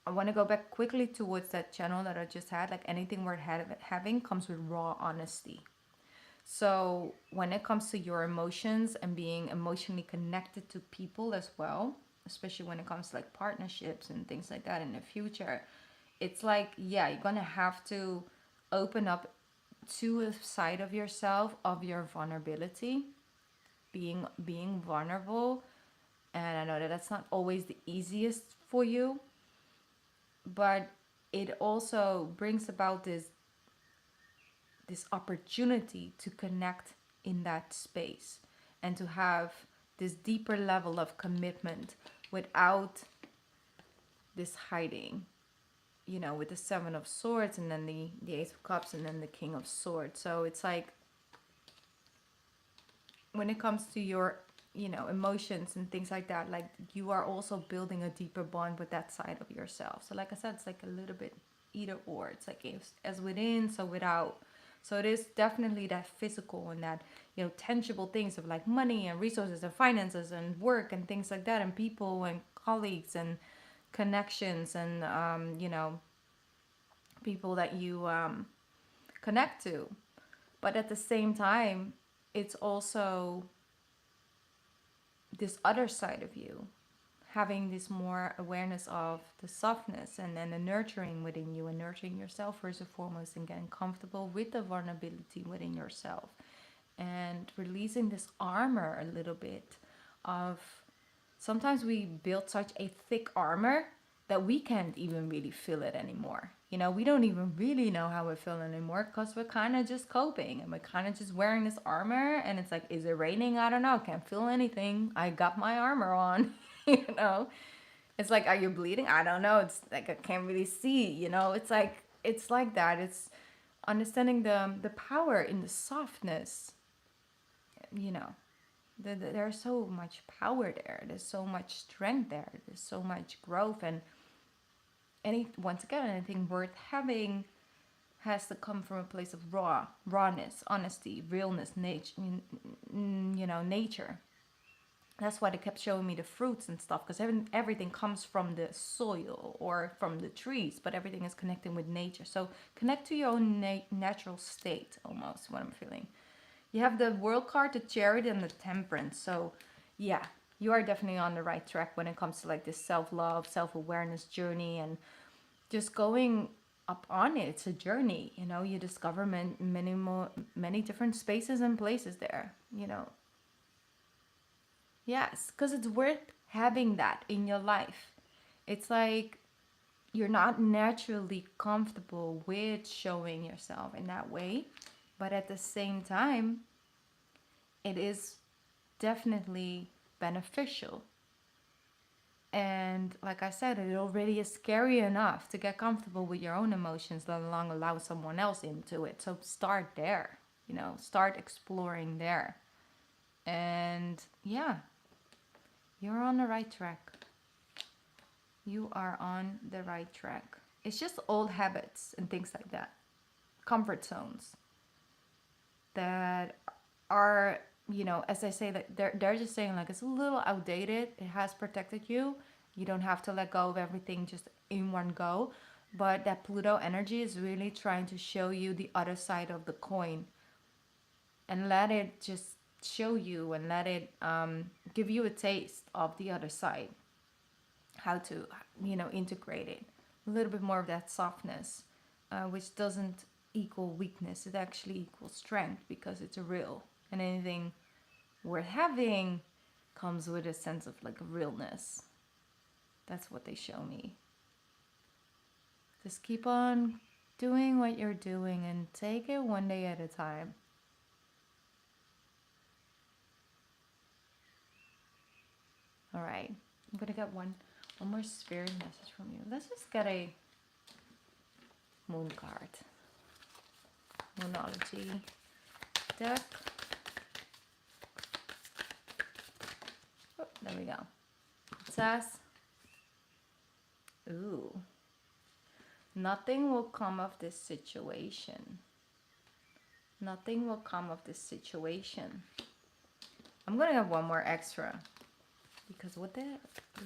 I want to go back quickly towards that channel that I just had. Like, anything worth having comes with raw honesty. So when it comes to your emotions and being emotionally connected to people as well, especially when it comes to like partnerships and things like that in the future, it's like, yeah, you're gonna have to open up to a side of yourself, of your vulnerability, being vulnerable, And I know that that's not always the easiest for you, but it also brings about this opportunity to connect in that space and to have this deeper level of commitment without this hiding, you know, with the Seven of Swords and then the Ace of Cups and then the King of Swords. So it's like when it comes to your, you know, emotions and things like that, like you are also building a deeper bond with that side of yourself. So like I said, it's like a little bit either or. It's like as within, so without. So it is definitely that physical and that, you know, tangible things of like money and resources and finances and work and things like that, and people and colleagues and connections and you know, people that you connect to. But at the same time, it's also this other side of you, having this more awareness of the softness and then the nurturing within you and nurturing yourself first and foremost, and getting comfortable with the vulnerability within yourself and releasing this armor a little bit of, sometimes we build such a thick armor that we can't even really feel it anymore. You know, we don't even really know how we feel anymore because we're kind of just coping and we're kind of just wearing this armor. And it's like, is it raining? I don't know. Can't feel anything. I got my armor on. You know, it's like, are you bleeding? I don't know. It's like I can't really see. You know, it's like that. It's understanding the power in the softness. You know, there's so much power there. There's so much strength there. There's so much growth, and once again, anything worth having has to come from a place of rawness, honesty, realness, nature. You know, nature. That's why they kept showing me the fruits and stuff, because everything comes from the soil or from the trees, but everything is connecting with nature. So connect to your own natural state, almost, what I'm feeling. You have the World card, the Chariot, and the Temperance. So, yeah, you are definitely on the right track when it comes to like this self-love, self-awareness journey, and just going up on it. It's a journey, you know. You discover many different spaces and places there, you know. Yes, because it's worth having that in your life. It's like you're not naturally comfortable with showing yourself in that way, but at the same time, it is definitely beneficial. And like I said, it already is scary enough to get comfortable with your own emotions, let alone allow someone else into it. So start there, you know, start exploring there. And yeah, you're on the right track. You are on the right track. It's just old habits and things like that, comfort zones that are, you know, as I say, that they're just saying like it's a little outdated. It has protected you. You don't have to let go of everything just in one go. But that Pluto energy is really trying to show you the other side of the coin, and let it just show you and let it give you a taste of the other side, how to, you know, integrate it a little bit more of that softness, which doesn't equal weakness. It actually equals strength because it's real, and anything worth having comes with a sense of like realness. That's what they show me. Just keep on doing what you're doing and take it one day at a time. All right, I'm gonna get one more spirit message from you. Let's just get a moon card. Moonology deck. Oh, there we go. It says, ooh, nothing will come of this situation. Nothing will come of this situation. I'm gonna have one more extra, because what do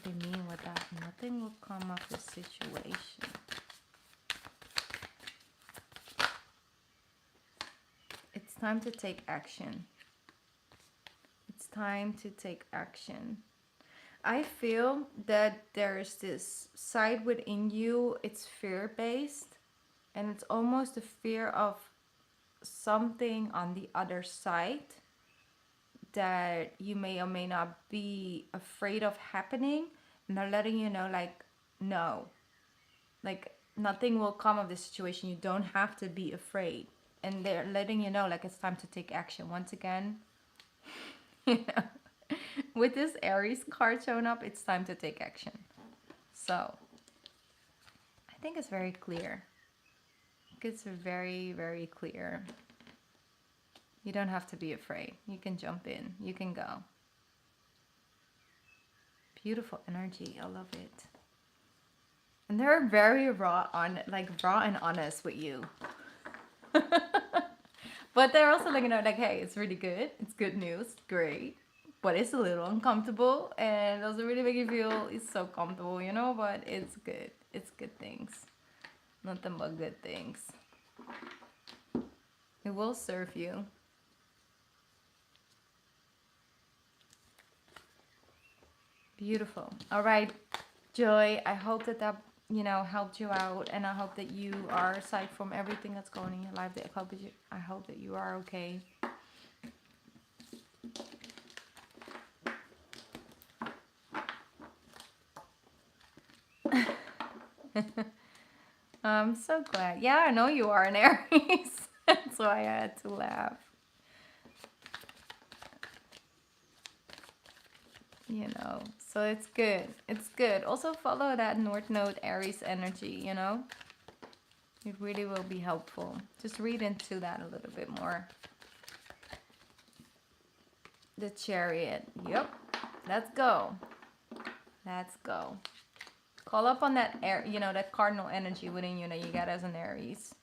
they mean with that? Nothing will come of this situation. It's time to take action. It's time to take action. I feel that there's this side within you, it's fear-based, and it's almost a fear of something on the other side that you may or may not be afraid of happening, and they're letting you know, like, no, like nothing will come of the situation. You don't have to be afraid, and they're letting you know, like, it's time to take action. Once again, you know, with this Aries card showing up, it's time to take action. So I think it's very clear. It's very, very clear. You don't have to be afraid. You can jump in. You can go. Beautiful energy. I love it. And they're very raw and honest with you. But they're also like, you know, like, hey, it's really good. It's good news. Great. But it's a little uncomfortable, and it doesn't really make you feel it's so comfortable, you know, but it's good. It's good things. Nothing but good things. It will serve you. Beautiful. All right, Joy, I hope that you know, helped you out, and I hope that you are, aside from everything that's going on in your life, that I hope that you are okay. I'm so glad. Yeah, I know you are an Aries. That's why I had to laugh. You know, so it's good. It's good. Also follow that North Node Aries energy, you know. It really will be helpful. Just read into that a little bit more. The Chariot. Yep. Let's go. Let's go. Call up on that you know, that cardinal energy within you that you got as an Aries.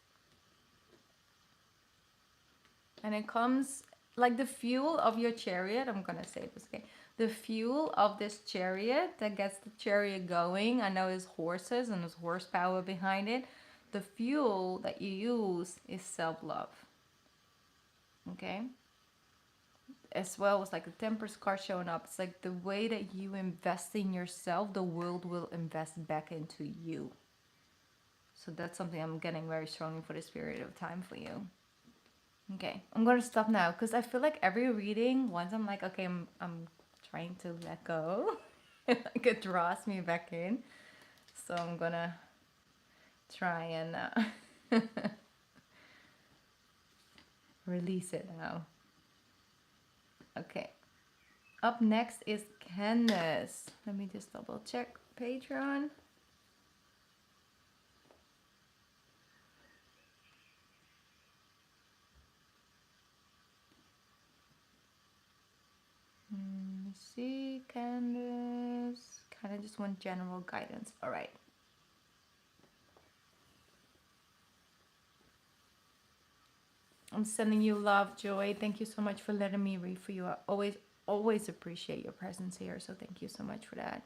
And it comes like the fuel of your chariot. I'm gonna say this, okay? The fuel of this chariot that gets the chariot going, I know there's horses and there's horsepower behind it. The fuel that you use is self-love. Okay? As well as like the Temperance card showing up. It's like the way that you invest in yourself, the world will invest back into you. So that's something I'm getting very strongly for this period of time for you. Okay, I'm gonna stop now because I feel like every reading, once I'm like, okay, I'm trying to let go, like it draws me back in. So I'm gonna try and release it now. Okay, up next is Candace. Let me just double check Patreon. Let's see, Candace. Kind of just want general guidance. All right. I'm sending you love, Joy. Thank you so much for letting me read for you. I always appreciate your presence here. So thank you so much for that.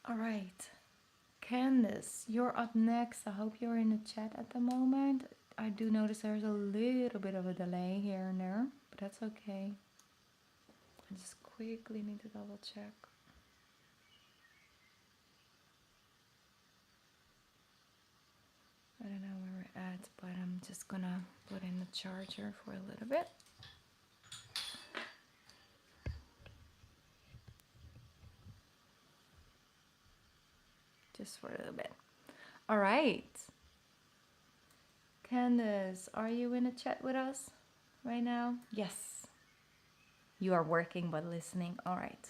All right. Candace, you're up next. I hope you're in the chat at the moment. I do notice there's a little bit of a delay here and there, but that's okay. I just quickly need to double check. I don't know where we're at, but I'm just gonna put in the charger for a little bit. Just for a little bit. All right. Candace, are you in a chat with us right now? Yes. You are working but listening. All right.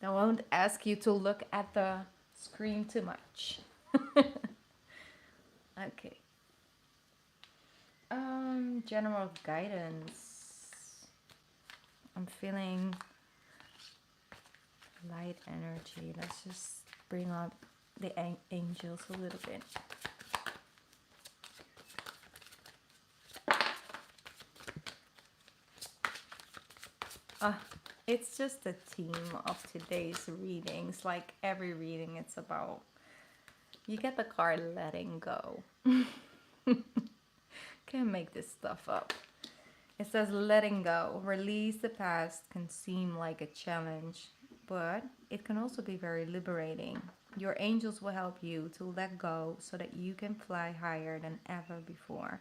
I won't ask you to look at the screen too much. Okay. General guidance. I'm feeling light energy. Let's just bring up the angels a little bit. It's just the theme of today's readings. Like every reading, it's about, you get the card letting go. Can't make this stuff up. It says letting go. Release the past can seem like a challenge, but it can also be very liberating. Your angels will help you to let go so that you can fly higher than ever before.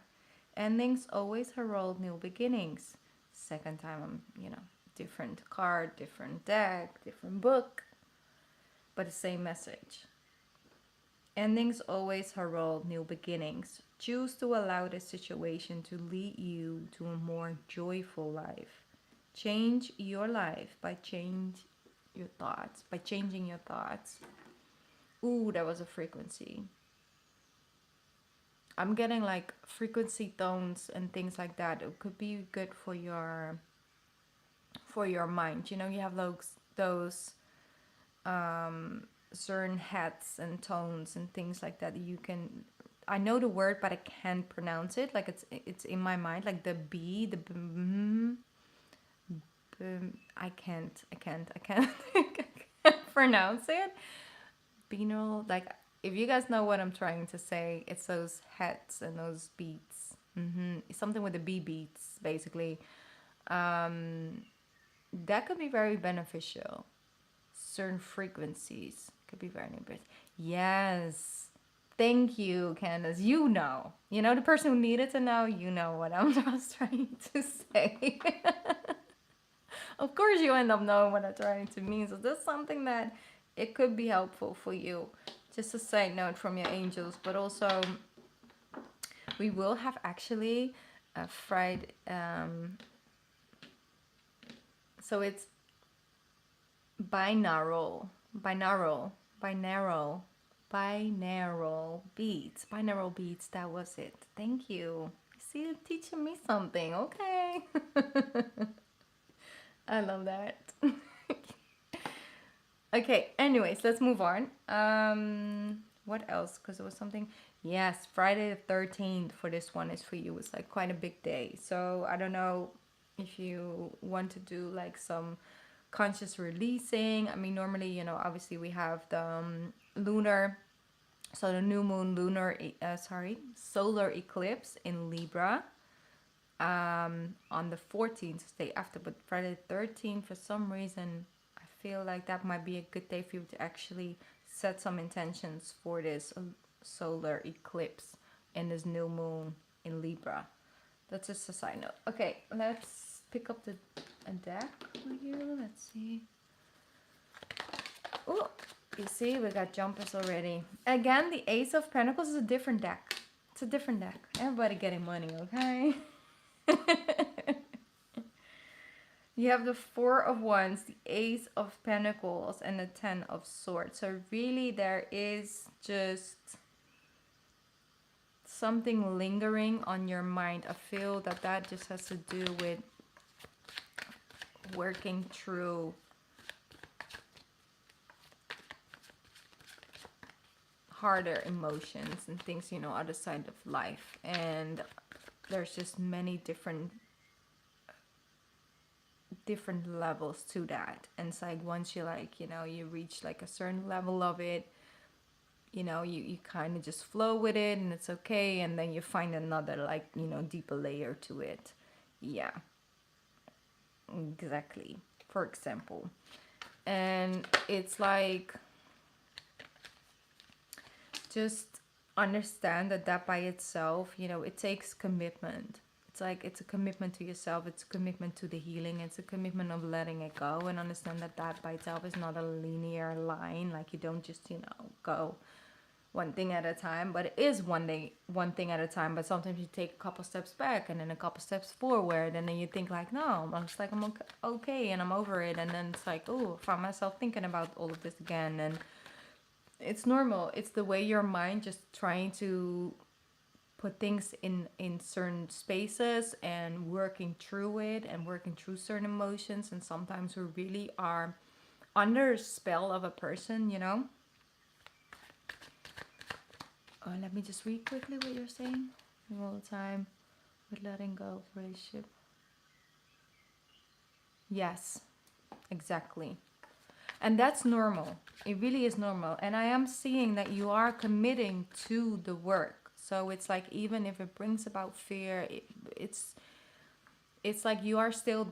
Endings always herald new beginnings. Second time, different card, different deck, different book, but the same message. Endings always herald new beginnings. Choose to allow this situation to lead you to a more joyful life. Change your life by changing your thoughts. Ooh, that was a frequency. I'm getting like frequency tones and things like that. It could be good for your mind. You know, you have those certain heads and tones and things like that. You can, I know the word, but I can't pronounce it. Like it's in my mind, like the B, the I can't I can't pronounce it. Binaural, like if you guys know what I'm trying to say, it's those heads and those beats. It's something with the B beats, basically. Um, that could be very beneficial. Certain frequencies could be very beneficial. Yes. Thank you, Candace. You know the person who needed to know. You know what I'm just trying to say. Of course, you end up knowing what I'm trying to mean. So that's something that it could be helpful for you. Just a side note from your angels, but also we will have actually a Friday. So it's binaural, binaural, binaural, binaural beats. That was it. Thank you. See, you're teaching me something. Okay. I love that. Okay, anyways, let's move on. What else? Because it was something. Yes, Friday the 13th for this one is for you. It's like quite a big day. So I don't know if you want to do like some conscious releasing. I mean, normally, obviously we have the lunar, so the new moon solar eclipse in Libra on the 14th, day after, but Friday the 13th, for some reason, I feel like that might be a good day for you to actually set some intentions for this solar eclipse and this new moon in Libra. That's just a side note. Okay, let's pick up a deck for you. Let's see. Oh, you see, we got jumpers already. Again, the Ace of Pentacles is a different deck. It's a different deck. Everybody getting money, okay? You have the Four of Wands, the Ace of Pentacles, and the Ten of Swords. So really there is just something lingering on your mind. I feel that just has to do with working through harder emotions and things, other side of life. And there's just many different levels to that. And it's like once you you reach like a certain level of it, you kind of just flow with it and it's okay. And then you find another deeper layer to it. Yeah, exactly. For example. And it's like, just understand that by itself, it takes commitment. It's a commitment to yourself. It's a commitment to the healing. It's a commitment of letting it go, and understand that by itself is not a linear line. Like you don't just, go one thing at a time, but it is one thing at a time. But sometimes you take a couple steps back and then a couple steps forward, and then you think like, no, I'm okay and I'm over it. And then it's like, oh, I found myself thinking about all of this again. And it's normal. It's the way your mind just trying to put things in certain spaces and working through it and working through certain emotions. And sometimes we really are under a spell of a person. Let me just read quickly what you're saying all the time with letting go of relationship. Yes, exactly. And that's normal. It really is normal. And I am seeing that you are committing to the work. So it's like, even if it brings about fear, it's like you are still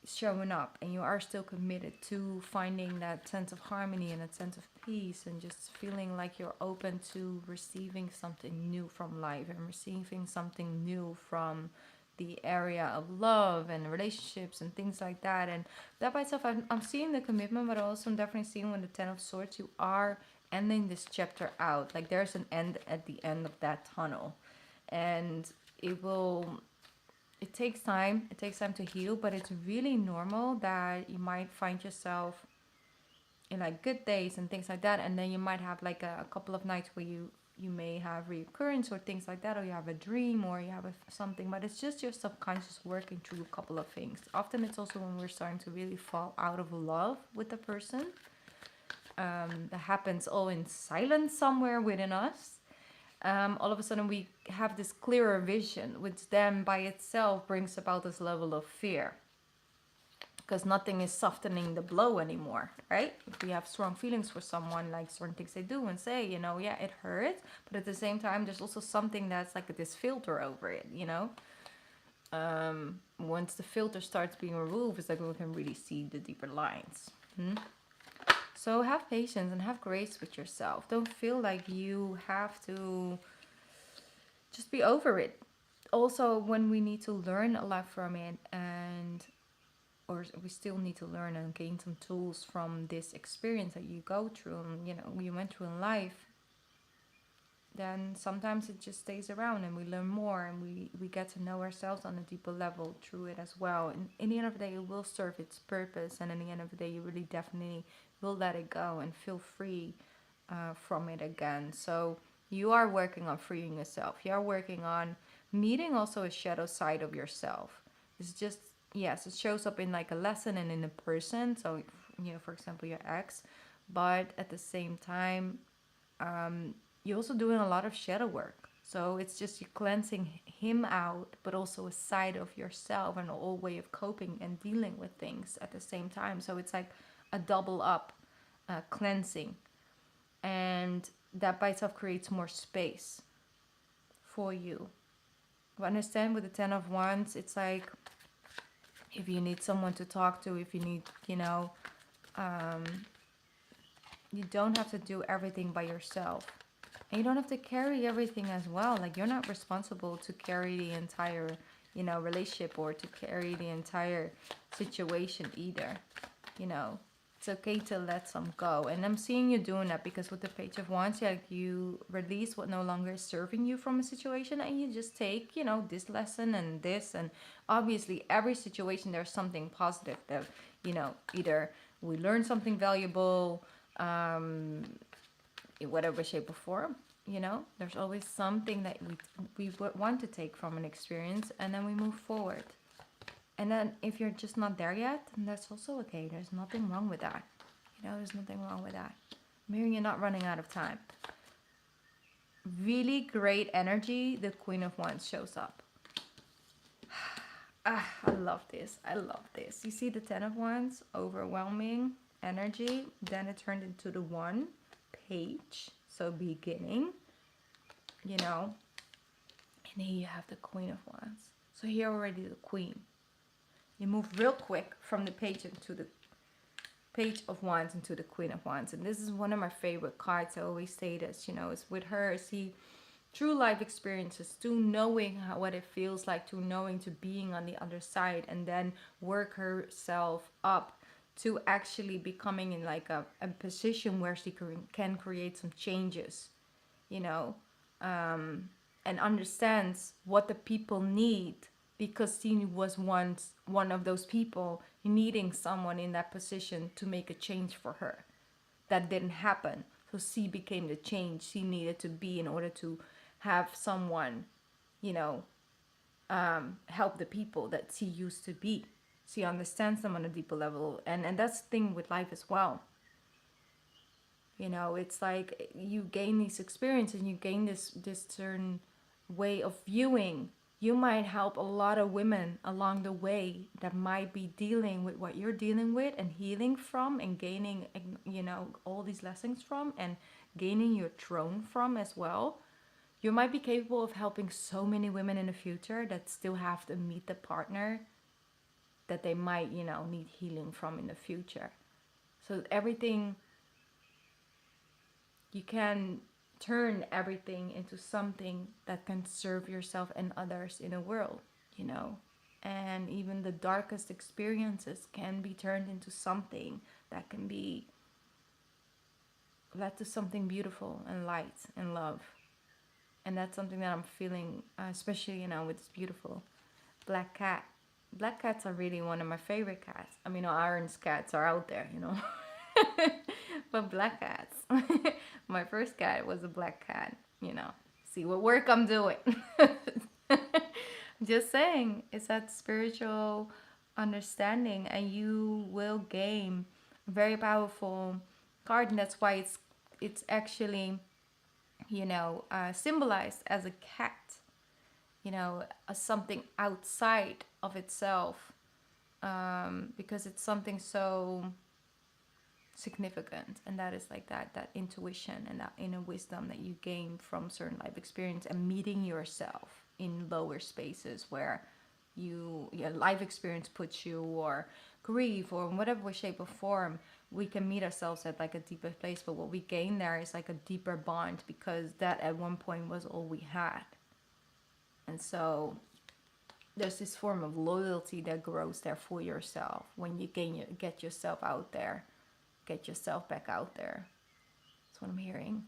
showing up, and you are still committed to finding that sense of harmony and that sense of peace, and just feeling like you're open to receiving something new from life and receiving something new from the area of love and relationships and things like that. And that by itself, I'm seeing the commitment, but also I'm definitely seeing when the Ten of Swords, you are ending this chapter out. Like there's an end at the end of that tunnel, and it will, it takes time. It takes time to heal, but it's really normal that you might find yourself in like good days and things like that, and then you might have like a couple of nights where you may have reoccurrence or things like that, or you have a dream, or you have something, but it's just your subconscious working through a couple of things. Often it's also when we're starting to really fall out of love with the person. That happens all in silence somewhere within us. All of a sudden we have this clearer vision, which then by itself brings about this level of fear, because nothing is softening the blow anymore, right? If we have strong feelings for someone, like certain things they do and say, you know, yeah, it hurts, but at the same time there's also something that's like this filter over it, you know. Once the filter starts being removed, it's like we can really see the deeper lines. So have patience and have grace with yourself. Don't feel like you have to, just be over it. Also, when we need to learn a lot from it, and or we still need to learn and gain some tools from this experience that you go through and you know you went through in life, then sometimes it just stays around and we learn more, and we get to know ourselves on a deeper level through it as well. And in the end of the day, it will serve its purpose, and in the end of the day, you really definitely will let it go and feel free from it again. So you are working on freeing yourself. You are working on meeting also a shadow side of yourself. It's just, yes, it shows up in like a lesson and in a person. So, you know, for example, your ex, but at the same time, you're also doing a lot of shadow work. So it's just you cleansing him out, but also a side of yourself and an old way of coping and dealing with things at the same time. So it's like a double up cleansing. And that by itself creates more space for you. But understand with the Ten of Wands, it's like if you need someone to talk to, if you need, you know, you don't have to do everything by yourself. And you don't have to carry everything as well. Like you're not responsible to carry the entire, you know, relationship or to carry the entire situation either. You know, it's okay to let some go. And I'm seeing you doing that because with the Page of Wands, like you release what no longer is serving you from a situation, and you just take, you know, this lesson and this. And obviously every situation there's something positive that, you know, either we learn something valuable, in whatever shape or form. You know, there's always something that we want to take from an experience, and then we move forward. And then if you're just not there yet, then that's also okay. There's nothing wrong with that. You know, there's nothing wrong with that. I'm hearing you're not running out of time. Really great energy. The Queen of Wands shows up. I love this. I love this. You see the Ten of Wands, overwhelming energy. Then it turned into the one page. So beginning, you know. And here you have the Queen of Wands. So here already the Queen. You move real quick from the page into the Page of Wands into the Queen of Wands. And this is one of my favorite cards. I always say this, you know, it's with her, see true life experiences, to knowing what it feels like, to knowing to being on the other side, and then work herself up to actually becoming in like a position where she can create some changes, you know, and understands what the people need, because she was once one of those people needing someone in that position to make a change for her. That didn't happen. So she became the change she needed to be in order to have someone, you know, help the people that she used to be. She understands them on a deeper level. And that's the thing with life as well. You know, it's like you gain these experiences and you gain this certain way of viewing. You might help a lot of women along the way that might be dealing with what you're dealing with and healing from and gaining, you know, all these lessons from and gaining your throne from as well. You might be capable of helping so many women in the future that still have to meet the partner that they might, you know, need healing from in the future. So everything, you can turn everything into something that can serve yourself and others in a world, you know. And even the darkest experiences can be turned into something that can be led to something beautiful and light and love. And that's something that I'm feeling, especially, you know, with this beautiful black cat. Black cats are really one of my favorite cats. I mean, orange cats are out there, you know. But black cats. My first cat was a black cat, you know. See what work I'm doing. Just saying, it's that spiritual understanding, and you will gain a very powerful card, and that's why it's actually, you know, symbolized as a cat, you know, as something outside of itself, because it's something so significant, and that is like that intuition and that inner wisdom that you gain from certain life experience and meeting yourself in lower spaces where your life experience puts you, or grief, or in whatever shape or form. We can meet ourselves at like a deeper place, but what we gain there is like a deeper bond, because that at one point was all we had. And so there's this form of loyalty that grows there for yourself when you get yourself out there, get yourself back out there. That's what I'm hearing.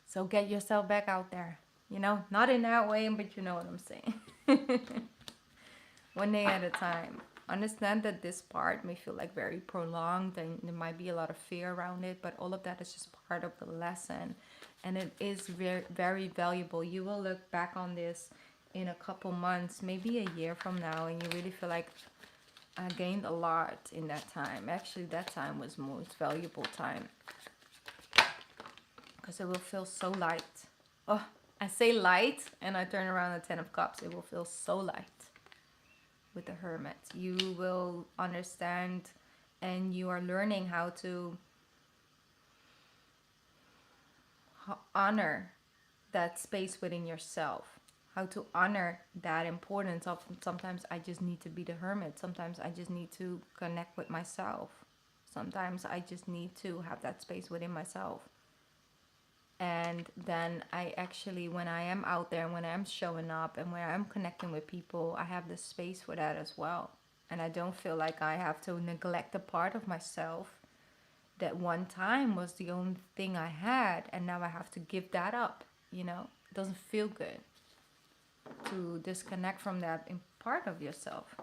So get yourself back out there, you know, not in that way, but you know what I'm saying. One day at a time. Understand that this part may feel like very prolonged and there might be a lot of fear around it, but all of that is just part of the lesson, and it is very, very valuable. You will look back on this in a couple months, maybe a year from now, and you really feel like, I gained a lot in that time. Actually, that time was most valuable time, because it will feel so light. Oh, I say light and I turn around the 10 of Cups. It will feel so light with the Hermit. You will understand, and you are learning how to honor that space within yourself, how to honor that importance of, sometimes I just need to be the hermit, sometimes I just need to connect with myself, sometimes I just need to have that space within myself. And then I actually, when I am out there and when I'm showing up and when I'm connecting with people, I have the space for that as well. And I don't feel like I have to neglect a part of myself that one time was the only thing I had, and now I have to give that up, you know? It doesn't feel good to disconnect from that in part of yourself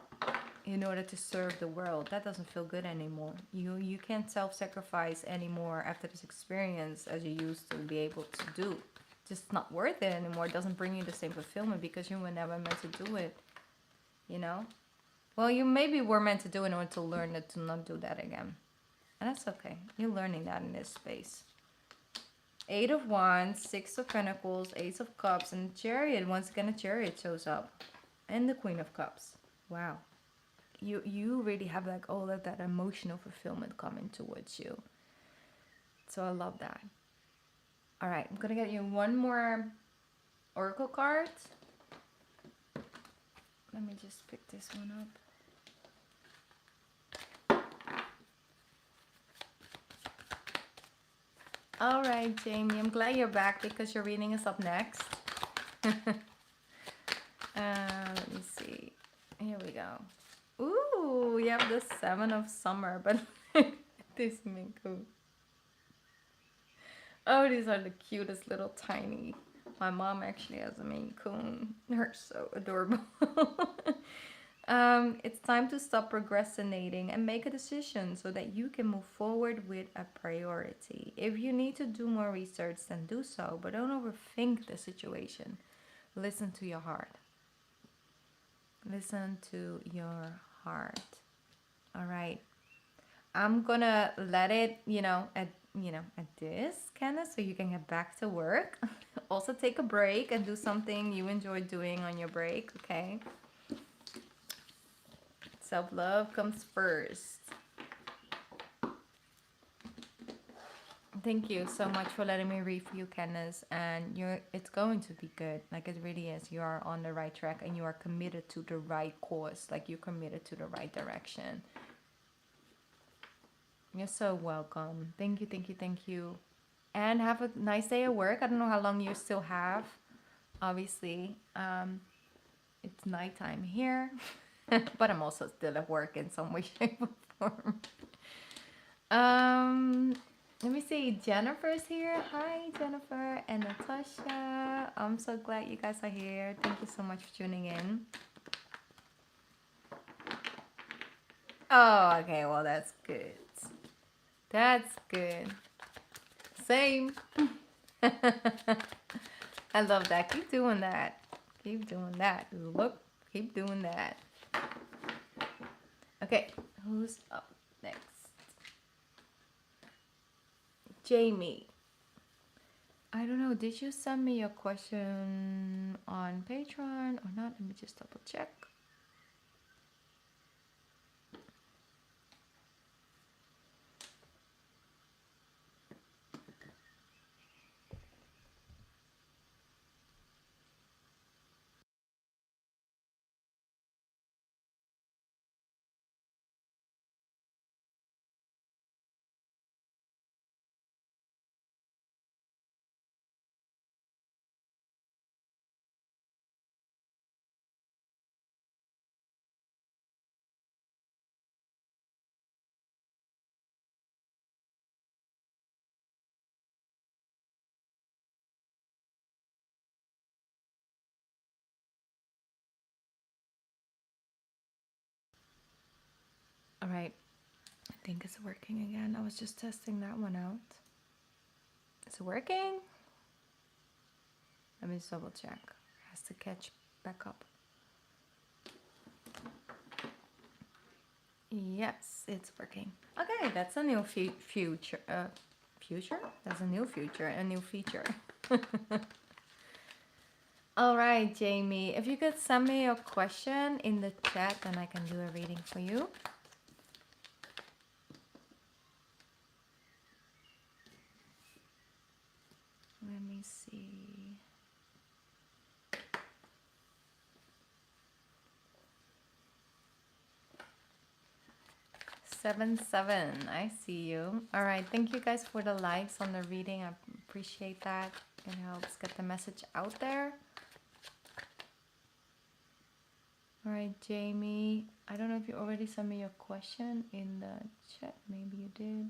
in order to serve the world. That doesn't feel good anymore. You can't self-sacrifice anymore after this experience as you used to be able to do. Just not worth it anymore. It doesn't bring you the same fulfillment because you were never meant to do it, you know? Well, you maybe were meant to do it in order to learn to not do that again. And that's okay. You're learning that in this space. 8 of Wands, 6 of Pentacles, Ace of Cups, and Chariot. Once again, a Chariot shows up. And the Queen of Cups. Wow. You really have like all of that emotional fulfillment coming towards you. So I love that. All right, I'm gonna get you one more oracle card. Let me just pick this one up. All right, Jamie, I'm glad you're back because your reading is up next. Let me see. Here we go. Ooh, you have the 7 of Summer, but this Maine Coon. Oh, these are the cutest little tiny. My mom actually has a Maine Coon. They're so adorable. It's time to stop procrastinating and make a decision so that you can move forward with a priority. If you need to do more research, then do so, but don't overthink the situation. Listen to your heart. Listen to your heart. All right. I'm gonna let it, at this, Candace, so you can get back to work. Also take a break and do something you enjoy doing on your break, okay? Self-love comes first. Thank you so much for letting me read for you, Candace. And it's going to be good. Like it really is. You are on the right track and you are committed to the right course. Like you're committed to the right direction. You're so welcome. Thank you, thank you, thank you. And have a nice day at work. I don't know how long you still have. Obviously, it's nighttime here, but I'm also still at work in some way, shape, or form. Um, Let me see. Jennifer's here. Hi, Jennifer and Natasha. I'm so glad you guys are here. Thank you so much for tuning in. Oh, okay. Well, that's good. That's good. Same. I love that. Keep doing that. Keep doing that. Look, keep doing that. Okay, who's up next? Jamie. I don't know. Did you send me your question on Patreon or not? Let me just double check. All right. I think it's working again. I was just testing that one out. Is it working? Let me just double check. It has to catch back up. Yes, it's working. Okay, that's a new future. Future? That's a new future. A new feature. All right, Jamie. If you could send me your question in the chat, then I can do a reading for you. Let me see. 7-7. I see you. All right. Thank you guys for the likes on the reading. I appreciate that. It helps get the message out there. All right, Jamie. I don't know if you already sent me your question in the chat. Maybe you did.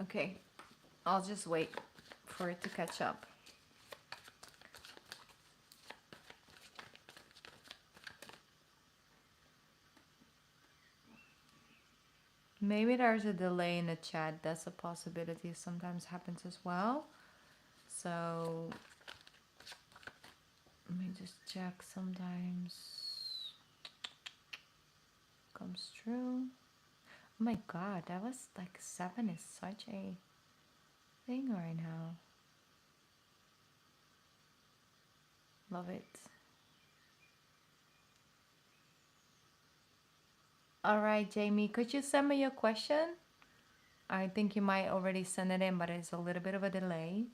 Okay. I'll just wait for it to catch up. Maybe there's a delay in the chat. That's a possibility. Sometimes happens as well. So let me just check. Sometimes comes through. Oh my god, that was like 7 is such a thing right now. Love it. All right, Jamie, could you send me your question? I think you might already send it in, but it's a little bit of a delay.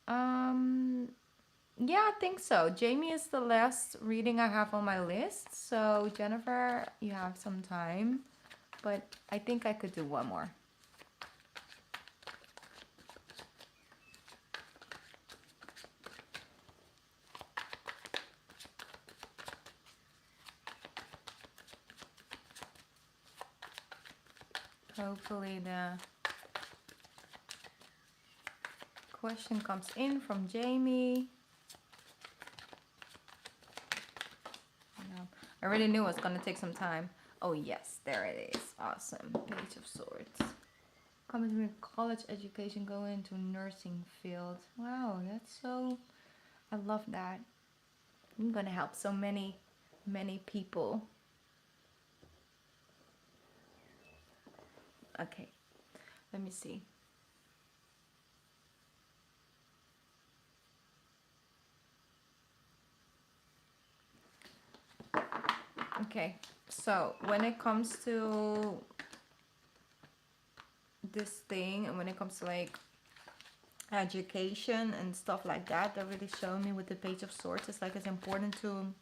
Yeah, I think so. Jamie is the last reading I have on my list. So Jennifer, you have some time, but I think I could do one more. Hopefully the question comes in from Jamie. I already knew it was going to take some time. Oh yes, there it is. Awesome. Page of Swords. Coming from college education, go into nursing field. Wow, that's so... I love that. I'm going to help so many people. Okay, let me see. Okay, so when it comes to this thing, and when it comes to like education and stuff like that, that really showed me with the Page of Swords, it's like it's important to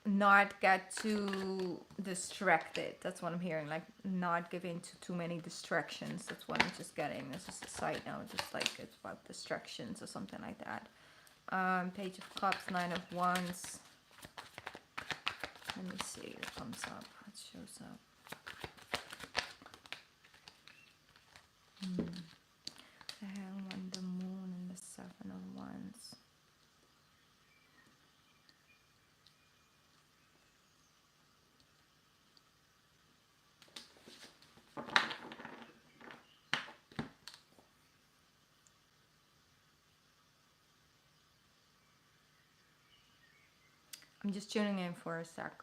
not get too distracted. That's what I'm hearing, like not give in to too many distractions. That's what I'm just getting. This is a side note, just like it's about distractions or something like that. Page of Cups, Nine of Wands. Let me see what comes up, what shows up. The Hangman, the Moon, and the Seven of Wands. I'm just tuning in for a sec.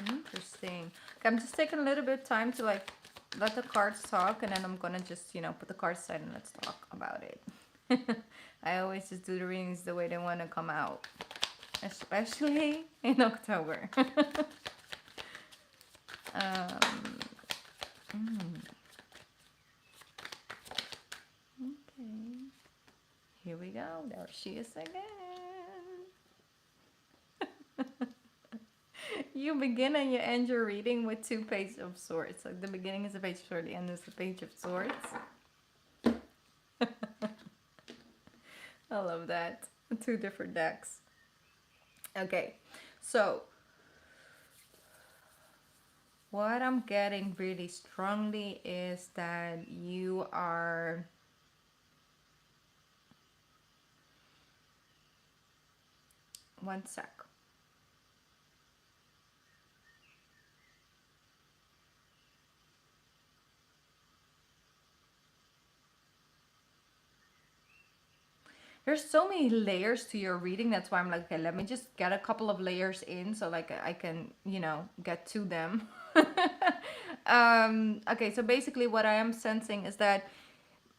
Interesting. Okay, I'm just taking a little bit of time to like let the cards talk, and then I'm gonna just, you know, put the cards aside and let's talk about it. I always just do the readings the way they want to come out, especially in October. Okay, here we go. There she is again. You begin and you end your reading with two Pages of Swords. Like the beginning is a Page of Swords, the end is a Page of Swords. I love that. Two different decks. Okay, so what I'm getting really strongly is that you are one sec. There's so many layers to your reading. That's why I'm like, okay, let me just get a couple of layers in so like I can, you know, get to them. Okay, so basically what I am sensing is that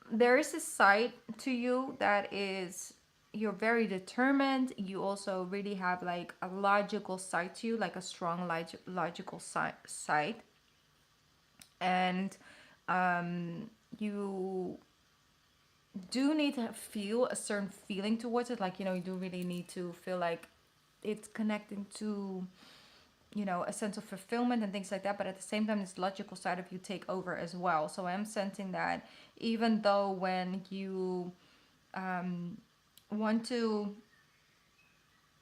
there is a side to you that is, you're very determined. You also really have like a logical side to you, like a strong logical side. And you do need to feel a certain feeling towards it, like, you know, you do really need to feel like it's connecting to, you know, a sense of fulfillment and things like that, but at the same time this logical side of you take over as well. So I'm sensing that even though when you want to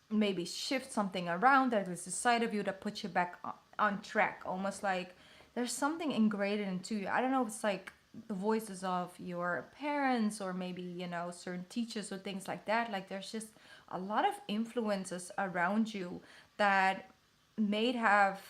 maybe shift something around, there's a side of you that puts you back on track, almost like there's something ingrained into you. I don't know if it's like the voices of your parents or maybe, you know, certain teachers or things like that. Like there's just a lot of influences around you that may have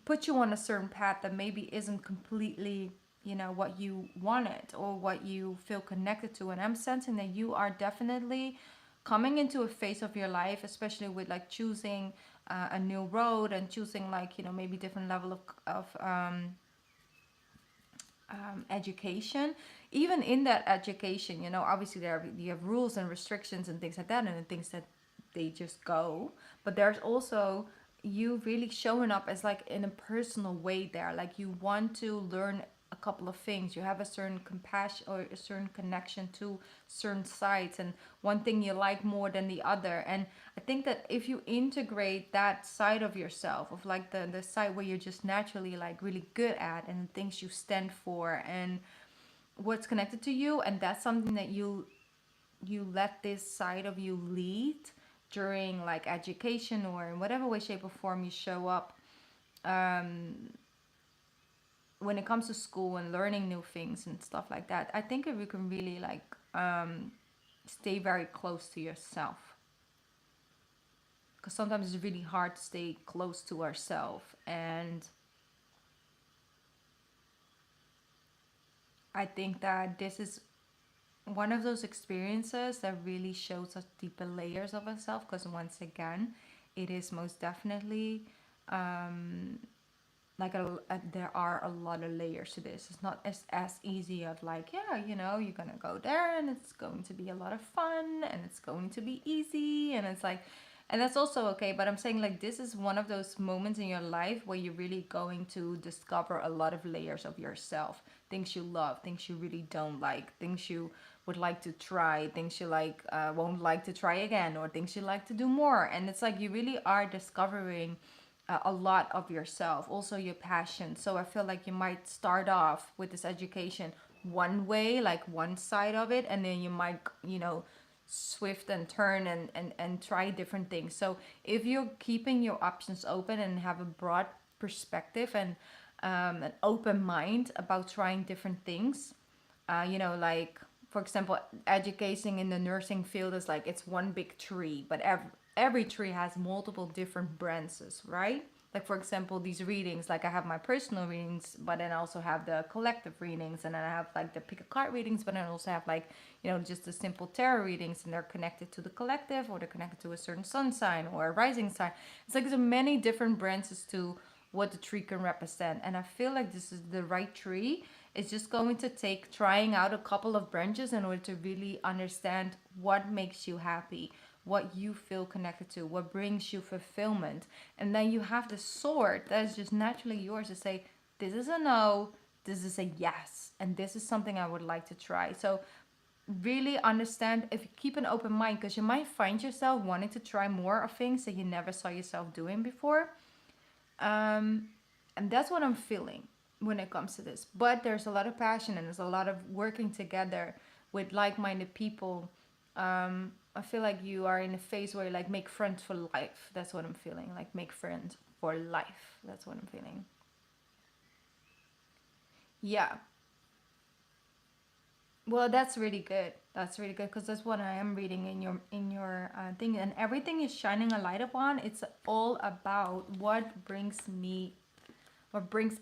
put you on a certain path that maybe isn't completely, you know, what you wanted or what you feel connected to. And I'm sensing that you are definitely coming into a phase of your life, especially with like choosing a new road and choosing like, you know, maybe different level of education. Even in that education, you know, obviously you have rules and restrictions and things like that, and the things that they just go. But there's also you really showing up as like in a personal way there, like you want to learn a couple of things. You have a certain compassion or a certain connection to certain sites, and one thing you like more than the other. And I think that if you integrate that side of yourself, of like the side where you're just naturally like really good at, and the things you stand for and what's connected to you, and that's something that you let this side of you lead during like education or in whatever way, shape, or form you show up, when it comes to school and learning new things and stuff like that. I think if you can really like stay very close to yourself, because sometimes it's really hard to stay close to ourselves. And I think that this is one of those experiences that really shows us deeper layers of ourselves, because once again, it is most definitely like there are a lot of layers to this. It's not as easy of like, yeah, you know, you're gonna go there and it's going to be a lot of fun and it's going to be easy, and it's like, and that's also okay. But I'm saying like this is one of those moments in your life where you're really going to discover a lot of layers of yourself, things you love, things you really don't like, things you would like to try, things you like won't like to try again, or things you like to do more. And it's like you really are discovering a lot of yourself, also your passion. So I feel like you might start off with this education one way, like one side of it, and then you might, you know, swift and turn and try different things. So if you're keeping your options open and have a broad perspective and an open mind about trying different things, you know, like for example, educating in the nursing field is like it's one big tree, but every tree has multiple different branches, right? Like for example, these readings, like I have my personal readings, but then I also have the collective readings, and then I have like the pick a card readings, but then I also have like, you know, just the simple tarot readings, and they're connected to the collective, or they're connected to a certain sun sign or a rising sign. It's like there's many different branches to what the tree can represent, and I feel like this is the right tree. It's just going to take trying out a couple of branches in order to really understand what makes you happy, what you feel connected to, what brings you fulfillment. And then you have the sword that is just naturally yours to say, this is a no, this is a yes, and this is something I would like to try. So really understand, if you keep an open mind, because you might find yourself wanting to try more of things that you never saw yourself doing before. And that's what I'm feeling when it comes to this. But there's a lot of passion and there's a lot of working together with like-minded people. I feel like you are in a phase where you like make friends for life. That's what I'm feeling. Like make friends for life. That's what I'm feeling. Yeah. Well, that's really good. That's really good because that's what I am reading in your thing, and everything is shining a light upon. It's all about what brings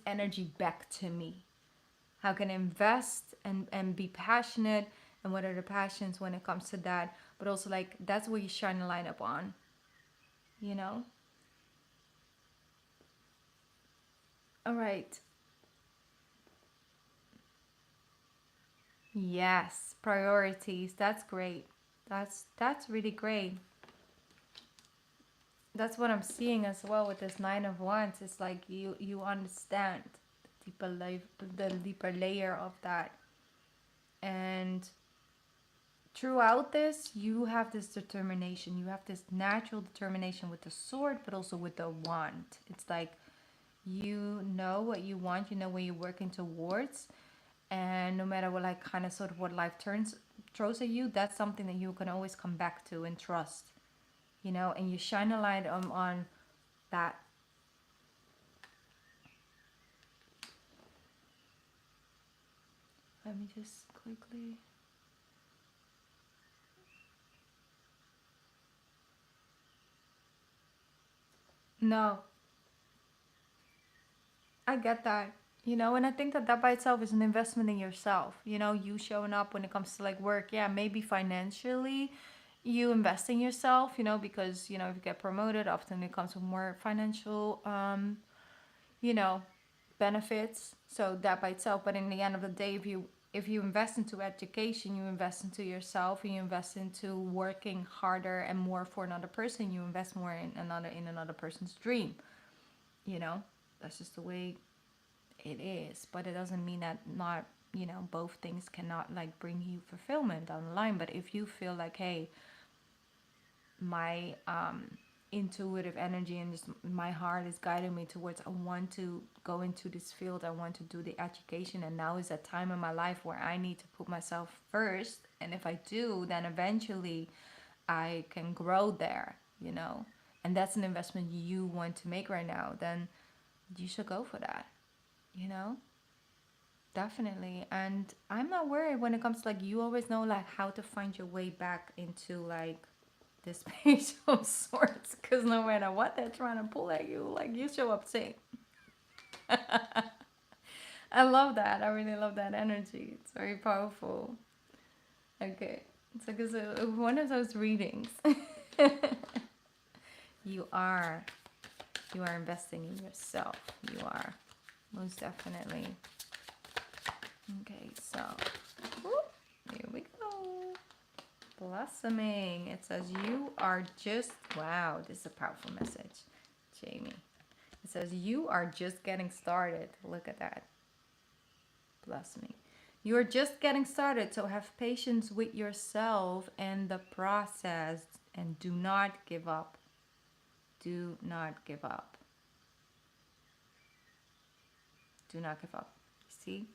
energy back to me. How can I invest and be passionate, and what are the passions when it comes to that? But also like that's what you shine a light upon, you know? All right. Yes, priorities. That's great. That's really great. That's what I'm seeing as well with this nine of wands. It's like you understand the deeper layer of that, and throughout this you have this determination, you have this natural determination with the sword, but also with the wand. It's like you know what you want, you know what you're working towards, and no matter what, like kind of sort of what life turns throws at you, that's something that you can always come back to and trust, you know. And you shine a light on that. Let me just quickly. No, I get that. You know, and I think that that by itself is an investment in yourself. You know, you showing up when it comes to like work. Yeah, maybe financially, you invest in yourself. You know, because you know if you get promoted, often it comes with more financial, you know, benefits. So that by itself. But in the end of the day, if you invest into education, you invest into yourself, and you invest into working harder and more for another person. You invest more in another person's dream. You know, that's just the way it is. But it doesn't mean that not, you know, both things cannot like bring you fulfillment down the line. But if you feel like, hey, my intuitive energy and just my heart is guiding me towards, I want to go into this field, I want to do the education, and now is a time in my life where I need to put myself first, and if I do, then eventually I can grow there, you know, and that's an investment you want to make right now, then you should go for that, you know. Definitely. And I'm not worried when it comes to like you always know like how to find your way back into like this page of sorts, because no matter what they're trying to pull at you, like you show up safe. I love that. I really love that energy. It's very powerful. Okay. It's like it's one of those readings. you are. You are investing in yourself. You are. Most definitely. Okay, so. Whoop, here we go. Blossoming. It says you are just. Wow, this is a powerful message, Jamie. It says you are just getting started. Look at that. Blossoming. You are just getting started, so have patience with yourself and the process and do not give up. Do not give up. Do not give up. See?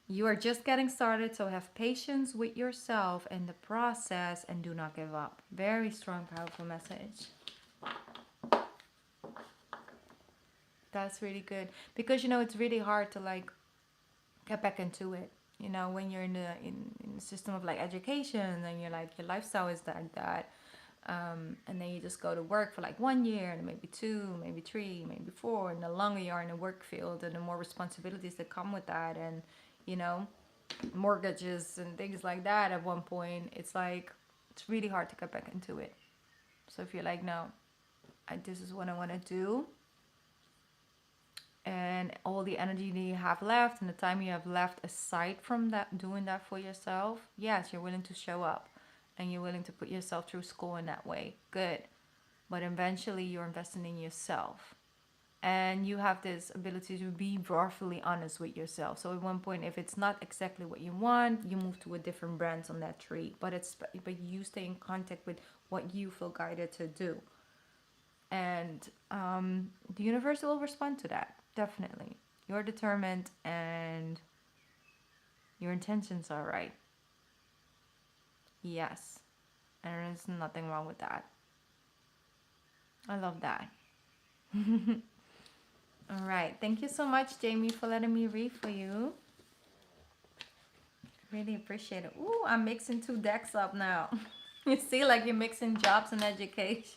You are just getting started, so have patience with yourself and the process and do not give up. Very strong, powerful message. That's really good. Because it's really hard to like get back into it. When you're in the system of like education and you're like your lifestyle is like that. And then you just go to work for like 1 year and maybe 2, maybe 3, maybe 4, and the longer you are in the work field and the more responsibilities that come with that, and you know mortgages and things like that, at one point it's like it's really hard to get back into it. So if you're like, no, this is what I want to do, and all the energy that you have left and the time you have left aside from that, doing that for yourself, yes, you're willing to show up and you're willing to put yourself through school in that way. Good. But eventually you're investing in yourself. And you have this ability to be roughly honest with yourself. So at one point, if it's not exactly what you want, you move to a different branch on that tree. But you stay in contact with what you feel guided to do. And the universe will respond to that, definitely. You're determined and your intentions are right. Yes. And there's nothing wrong with that. I love that. All right. Thank you so much, Jamie, for letting me read for you. Really appreciate it. Ooh, I'm mixing 2 decks up now. You see, like you're mixing jobs and education.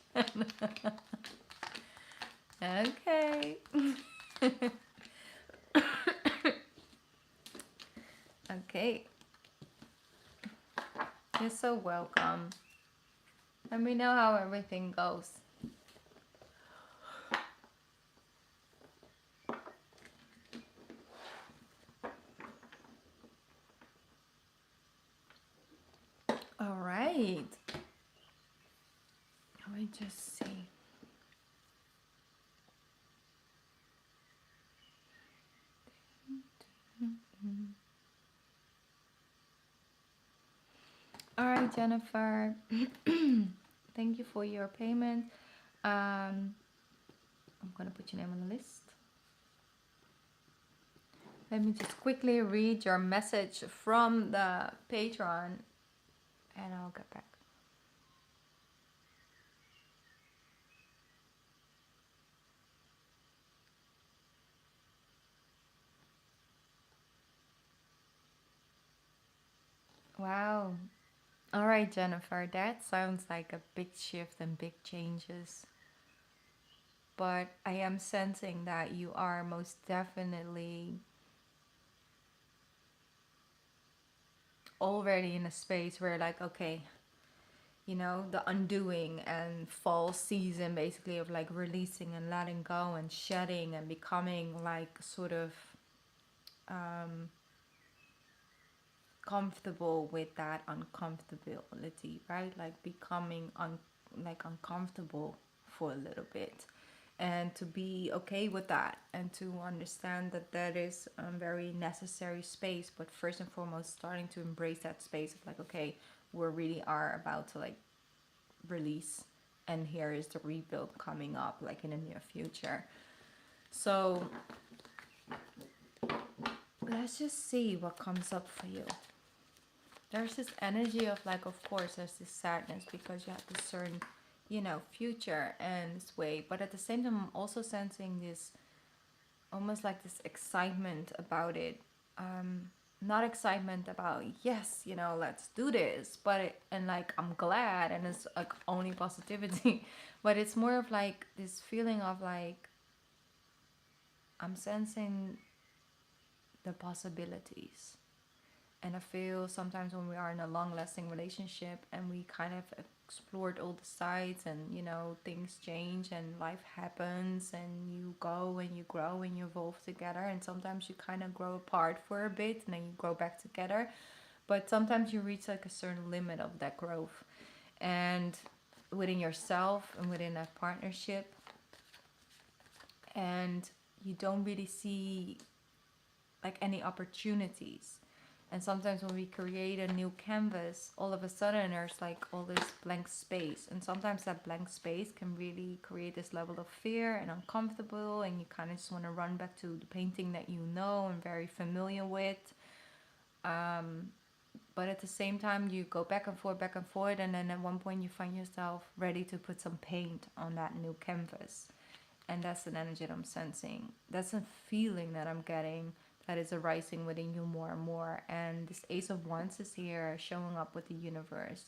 Okay. Okay. You're so welcome. Let me know how everything goes. All right. Let me just see. All right, Jennifer. Thank you for your payment. I'm gonna put your name on the list. Let me just quickly read your message from the Patreon and I'll get back. Wow. All right, Jennifer, that sounds like a big shift and big changes. But I am sensing that you are most definitely already in a space where, like, okay, the undoing and fall season basically of like releasing and letting go and shedding and becoming like sort of comfortable with that uncomfortability, right? Like becoming uncomfortable for a little bit, and to be okay with that, and to understand that that is a very necessary space. But first and foremost, starting to embrace that space of like, okay, we really are about to like release, and here is the rebuild coming up like in the near future. So let's just see what comes up for you. There's this energy of like, of course there's this sadness because you have this certain future and this way, but at the same time I'm also sensing this almost like this excitement about it. Not excitement about yes, let's do this, and like I'm glad and it's like only positivity, but it's more of like this feeling of like I'm sensing the possibilities. And I feel sometimes when we are in a long lasting relationship and we kind of explored all the sides, and you know, things change and life happens and you go and you grow and you evolve together, and sometimes you kind of grow apart for a bit and then you grow back together. But sometimes you reach like a certain limit of that growth, and within yourself and within that partnership, and you don't really see like any opportunities. And sometimes when we create a new canvas, all of a sudden there's like all this blank space, and sometimes that blank space can really create this level of fear and uncomfortable, and you kind of just want to run back to the painting that you know and very familiar with. But at the same time you go back and forth, and then at one point you find yourself ready to put some paint on that new canvas. And that's an energy that I'm sensing. That's a feeling that I'm getting, that is arising within you more and more. And this Ace of Wands is here showing up with the universe,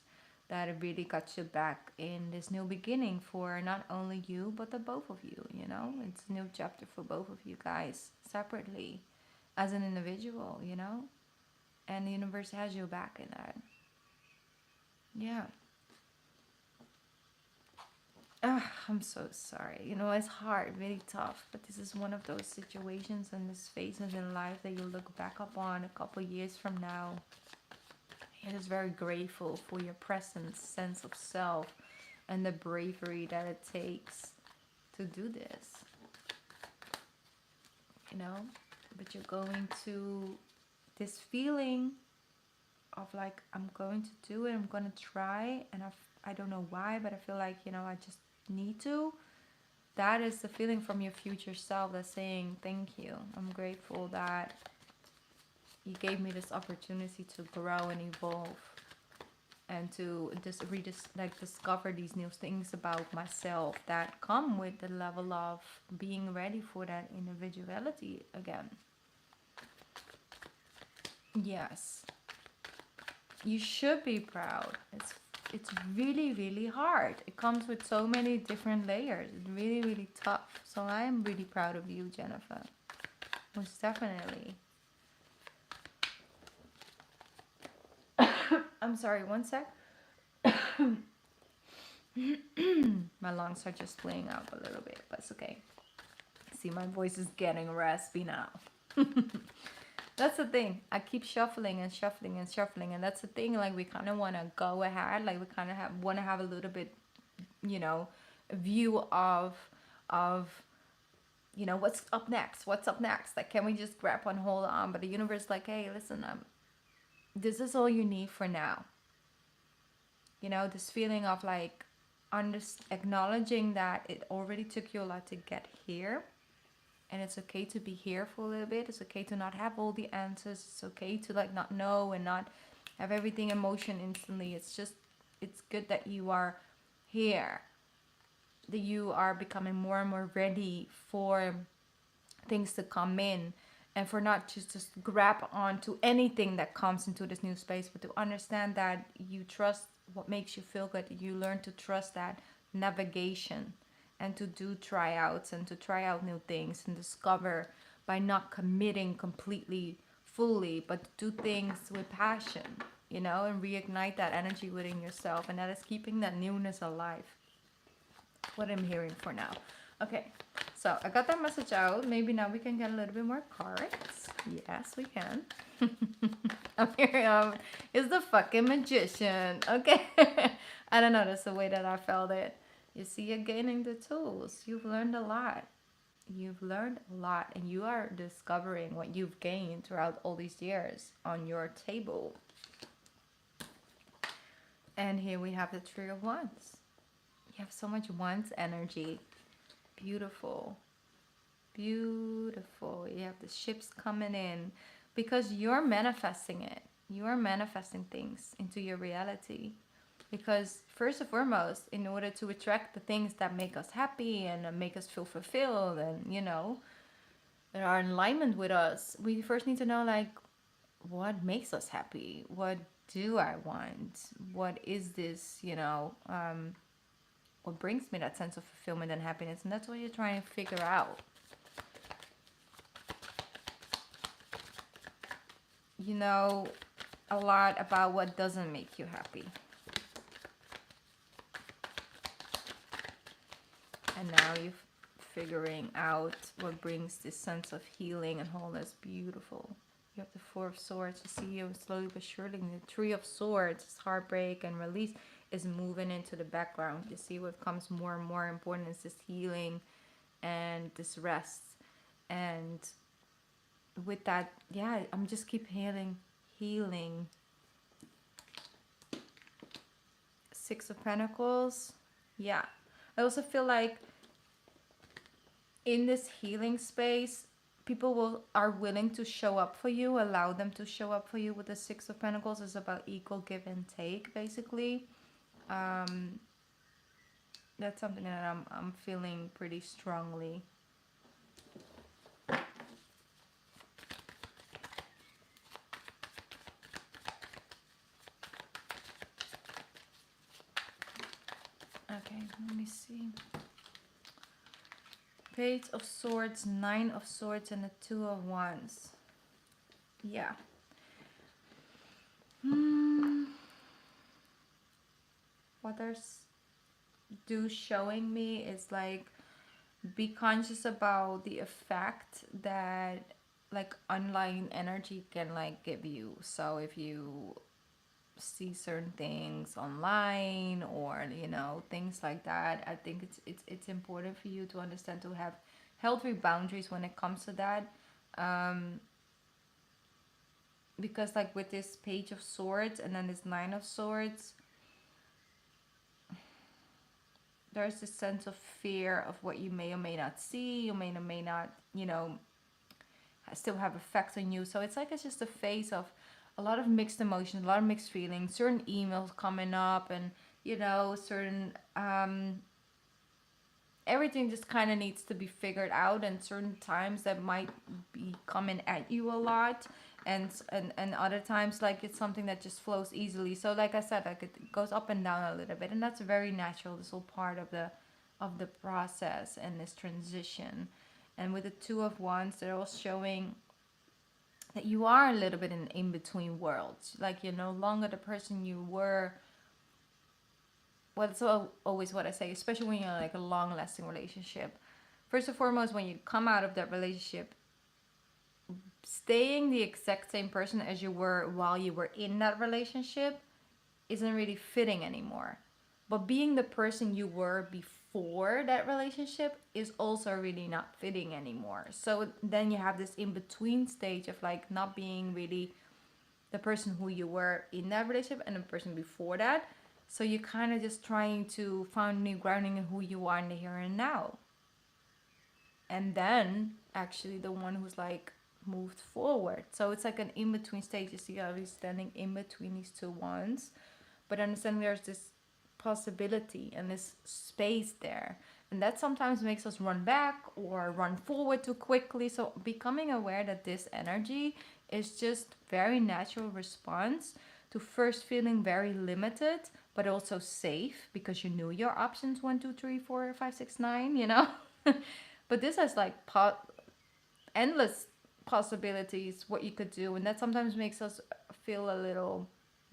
that it really got you back in this new beginning for not only you but the both of you. You know, it's a new chapter for both of you guys separately, as an individual, you know. And the universe has you back in that. Yeah. I'm so sorry. You know, it's hard, really tough. But this is one of those situations and these phases in life that you look back upon a couple years from now. You're just very grateful for your presence, sense of self, and the bravery that it takes to do this. You know? But you're going to this feeling of like, I'm going to do it, I'm going to try, and I don't know why, but I feel like, you know, I just need to. That is the feeling from your future self that's saying, thank you, I'm grateful that you gave me this opportunity to grow and evolve, and to just discover these new things about myself that come with the level of being ready for that individuality again. Yes, you should be proud. It's really, really hard. It comes with so many different layers. It's really, really tough. So I am really proud of you, Jennifer. Most definitely. I'm sorry, one sec. My lungs are just playing out a little bit, but it's okay. See, my voice is getting raspy now. That's the thing. I keep shuffling and shuffling and shuffling, and that's the thing. Like, we kind of want to go ahead. Like, we kind of want to have a little bit, you know, a view of, you know, what's up next. What's up next? Like, can we just grab and hold on? But the universe, like, hey, listen, this is all you need for now. You know, this feeling of like, acknowledging that it already took you a lot to get here. And it's okay to be here for a little bit. It's okay to not have all the answers. It's okay to like not know and not have everything in motion instantly. It's just, it's good that you are here, that you are becoming more and more ready for things to come in, and for not just grab onto anything that comes into this new space, but to understand that you trust what makes you feel good. You learn to trust that navigation, and to do tryouts and to try out new things and discover by not committing completely fully, but do things with passion, you know, and reignite that energy within yourself. And that is keeping that newness alive. What I'm hearing for now. Okay, so I got that message out. Maybe now we can get a little bit more cards. Yes, we can. I'm hearing is the fucking magician. Okay. I don't know, that's the way that I felt it. You see, you're gaining the tools. You've learned a lot. You've learned a lot, and you are discovering what you've gained throughout all these years on your table. And here we have the Three of Wands. You have so much Wands energy. Beautiful. Beautiful. You have the ships coming in because you're manifesting it. You are manifesting things into your reality. Because first and foremost, in order to attract the things that make us happy and make us feel fulfilled and, you know, that are in alignment with us, we first need to know, like, what makes us happy? What do I want? What is this, you know, what brings me that sense of fulfillment and happiness? And that's what you're trying to figure out. you know, a lot about what doesn't make you happy. And now you're figuring out what brings this sense of healing and wholeness. Beautiful. You have the Four of Swords. You see you slowly but surely. The Three of Swords, this heartbreak and release, is moving into the background. You see what becomes more and more important is this healing and this rest. And with that, yeah, I'm just keep healing. Six of Pentacles. Yeah. I also feel like in this healing space, people are willing to show up for you. Allow them to show up for you. With the Six of Pentacles, is about equal give and take, basically. That's something that I'm feeling pretty strongly. Okay, let me see. Page of Swords, Nine of Swords, and the Two of Wands. Yeah. What there's showing me is like, be conscious about the effect that like online energy can like give you. So if you see certain things online, or you know, things like that, I think it's important for you to understand to have healthy boundaries when it comes to that. Because like with this Page of Swords and then this Nine of Swords, there's this sense of fear of what you may or may not see, you may or may not, you know, still have effects on you. So it's like it's just a phase of a lot of mixed emotions, a lot of mixed feelings, certain emails coming up, and you know, certain everything just kind of needs to be figured out, and certain times that might be coming at you a lot, and other times like it's something that just flows easily. So like I said, like it goes up and down a little bit, and that's very natural. This whole part of the process and this transition. And with the Two of Wands, they're all showing that you are a little bit in between worlds. Like you're no longer the person you were. Well, it's always what I say, especially when you're in like a long lasting relationship. First and foremost, when you come out of that relationship, staying the exact same person as you were while you were in that relationship isn't really fitting anymore. But being the person you were before that relationship is also really not fitting anymore. So then you have this in between stage of like not being really the person who you were in that relationship and the person before that. So you're kind of just trying to find new grounding in who you are in the here and now. And then actually the one who's like moved forward. So it's like an in between stage. You see how he's standing in between these two ones. But understanding there's this possibility and this space there. And that sometimes makes us run back or run forward too quickly. So becoming aware that this energy is just very natural response to first feeling very limited, but also safe because you knew your options 1, 2, 3, 4, 5, 6, 9, you know. But this has like endless possibilities what you could do, and that sometimes makes us feel a little,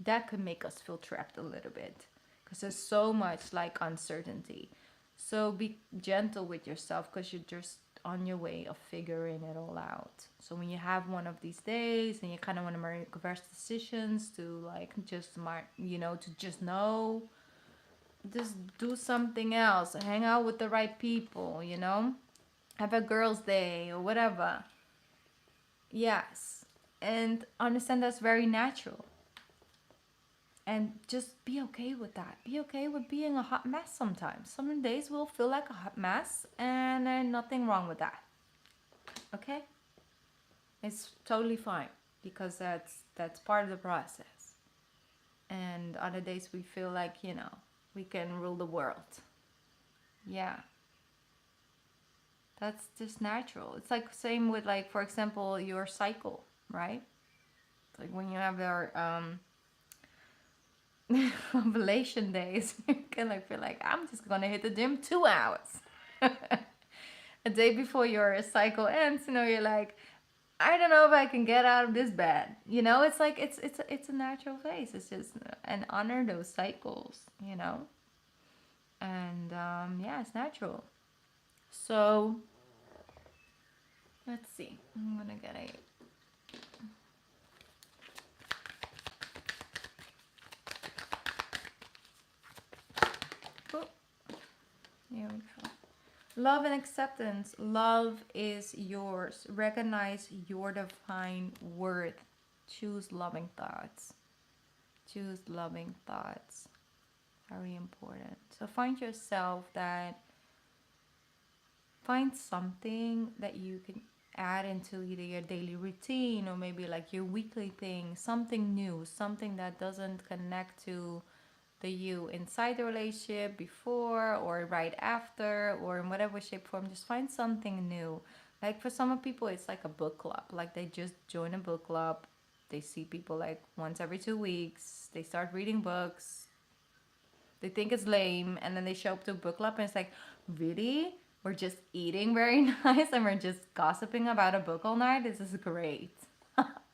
that could make us feel trapped a little bit because there's so much like uncertainty. So be gentle with yourself because you're just on your way of figuring it all out. So when you have one of these days and you kind of want to make reverse decisions to like just you know, to just know, just do something else, hang out with the right people, you know, have a girls day or whatever. Yes, and understand that's very natural. And just be okay with that. Be okay with being a hot mess sometimes. Some days will feel like a hot mess, and there's nothing wrong with that. Okay? It's totally fine because that's part of the process. And other days we feel like, you know, we can rule the world. Yeah. That's just natural. It's like same with like, for example, your cycle, right? It's like when you have your ovulation days, you can like feel like I'm just gonna hit the gym 2 hours. A day before your cycle ends, you know, you're like, I don't know if I can get out of this bed. You know, it's like it's a natural phase. It's just and honor those cycles. You know, and yeah, it's natural. So let's see. I'm gonna get a. Oh, here we go. Love and acceptance. Love is yours. Recognize your divine worth. Choose loving thoughts. Choose loving thoughts. Very important. So find yourself that find something that you can add into either your daily routine or maybe like your weekly thing, something new, something that doesn't connect to the you inside the relationship before or right after or in whatever shape form. Just find something new. Like for some people it's like a book club, like they just join a book club, they see people like once every 2 weeks, they start reading books, they think it's lame, and then they show up to a book club and it's like, really? We're just eating very nice and we're just gossiping about a book all night? This is great.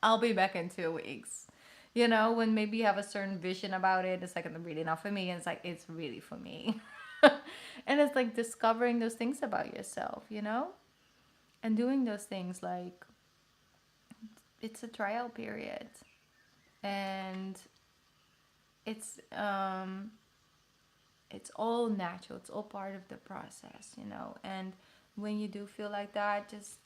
I'll be back in 2 weeks. You know, when maybe you have a certain vision about it, it's like really not for me. And it's like, it's really for me. And it's like discovering those things about yourself, you know? And doing those things like it's a trial period. And it's it's all natural, it's all part of the process, you know. And when you do feel like that, just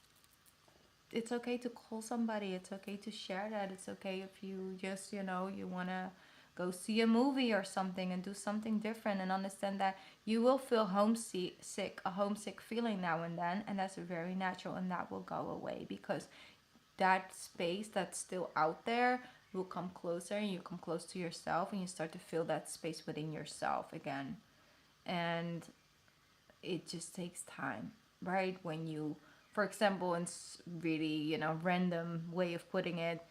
it's okay to call somebody, it's okay to share that, it's okay if you just, you know, you want to go see a movie or something and do something different, and understand that you will feel homesick, a homesick feeling now and then, and that's very natural, and that will go away because that space that's still out there will come closer, and you come close to yourself and you start to feel that space within yourself again. And it just takes time, right? When you, for example, in really, you know, random way of putting it,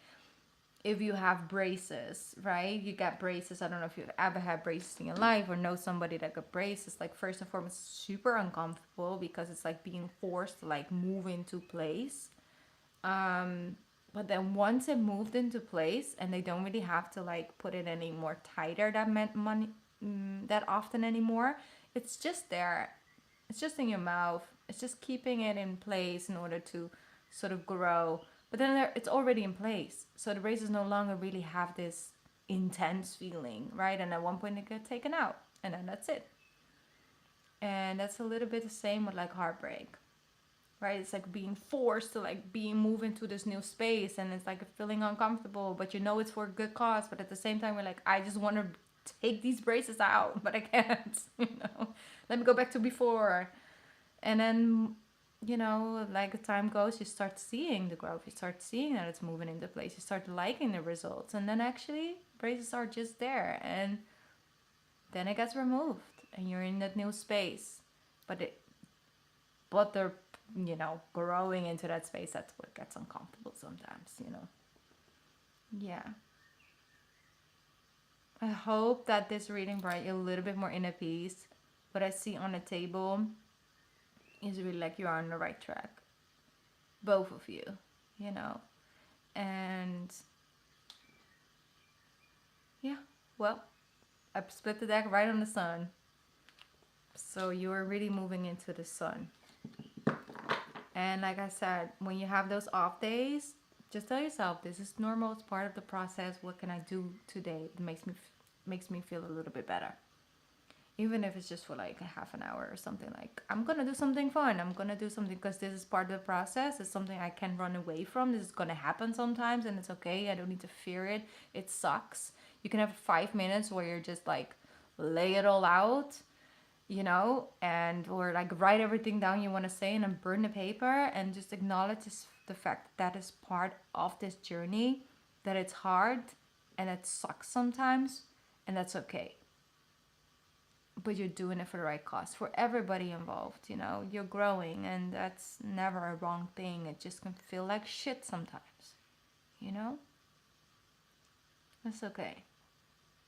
if you have braces, right? You get braces. I don't know if you've ever had braces in your life or know somebody that got braces. Like first and foremost, super uncomfortable because it's like being forced to like move into place. But then once it moved into place and they don't really have to like put it any more tighter that meant money that often anymore, it's just there, it's just in your mouth, it's just keeping it in place in order to sort of grow. But then it's already in place, so the braces no longer really have this intense feeling, right? And at one point they get taken out and then that's it. And that's a little bit the same with like heartbreak, right? It's like being forced to like being moved into this new space, and it's like feeling uncomfortable, but you know it's for a good cause. But at the same time, we're like, I just want to take these braces out, but I can't. You know, let me go back to before. And then, you know, like the time goes, you start seeing the growth. You start seeing that it's moving into place. You start liking the results, and then actually braces are just there, and then it gets removed, and you're in that new space. But they're, you know, growing into that space, that's what gets uncomfortable sometimes, you know. Yeah, I hope that this reading brought you a little bit more inner peace. What I see on the table is really like you are on the right track, both of you, you know. And yeah, well, I split the deck right on the sun, so you are really moving into the sun. And like I said, when you have those off days, just tell yourself this is normal. It's part of the process. What can I do today? It makes me feel a little bit better. Even if it's just for like a half an hour or something. Like I'm gonna do something fun. I'm gonna do something because this is part of the process. It's something I can run away from. This is gonna happen sometimes, and it's okay. I don't need to fear it. It sucks. You can have 5 minutes where you're just like lay it all out, you know, and or like write everything down you want to say and then burn the paper and just acknowledge the fact that is part of this journey, that it's hard and it sucks sometimes, and that's okay. But you're doing it for the right cause for everybody involved, you know. You're growing, and that's never a wrong thing. It just can feel like shit sometimes, you know. That's okay.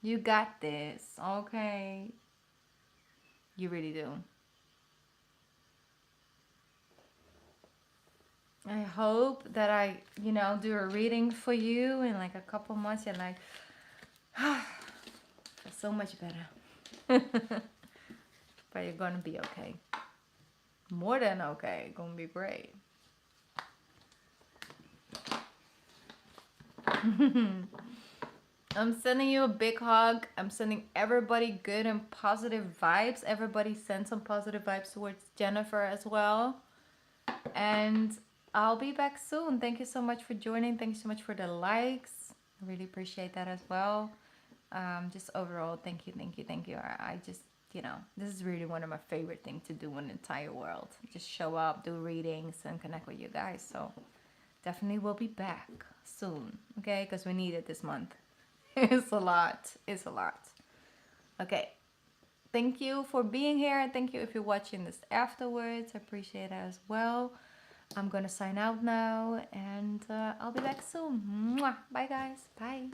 You got this. Okay, you really do. I hope that I, you know, do a reading for you in like a couple months and like, feel so much better. But you're gonna be okay. More than okay. Gonna be great. I'm sending you a big hug. I'm sending everybody good and positive vibes. Everybody send some positive vibes towards Jennifer as well. And I'll be back soon. Thank you so much for joining. Thank you so much for the likes. I really appreciate that as well. Just overall, thank you, thank you, thank you. I just, you know, this is really one of my favorite things to do in the entire world. Just show up, do readings, and connect with you guys. So definitely we'll be back soon, okay? Because we need it this month. It's a lot. It's a lot. Okay. Thank you for being here. Thank you if you're watching this afterwards. I appreciate it as well. I'm gonna sign out now, and I'll be back soon. Mwah. Bye, guys. Bye.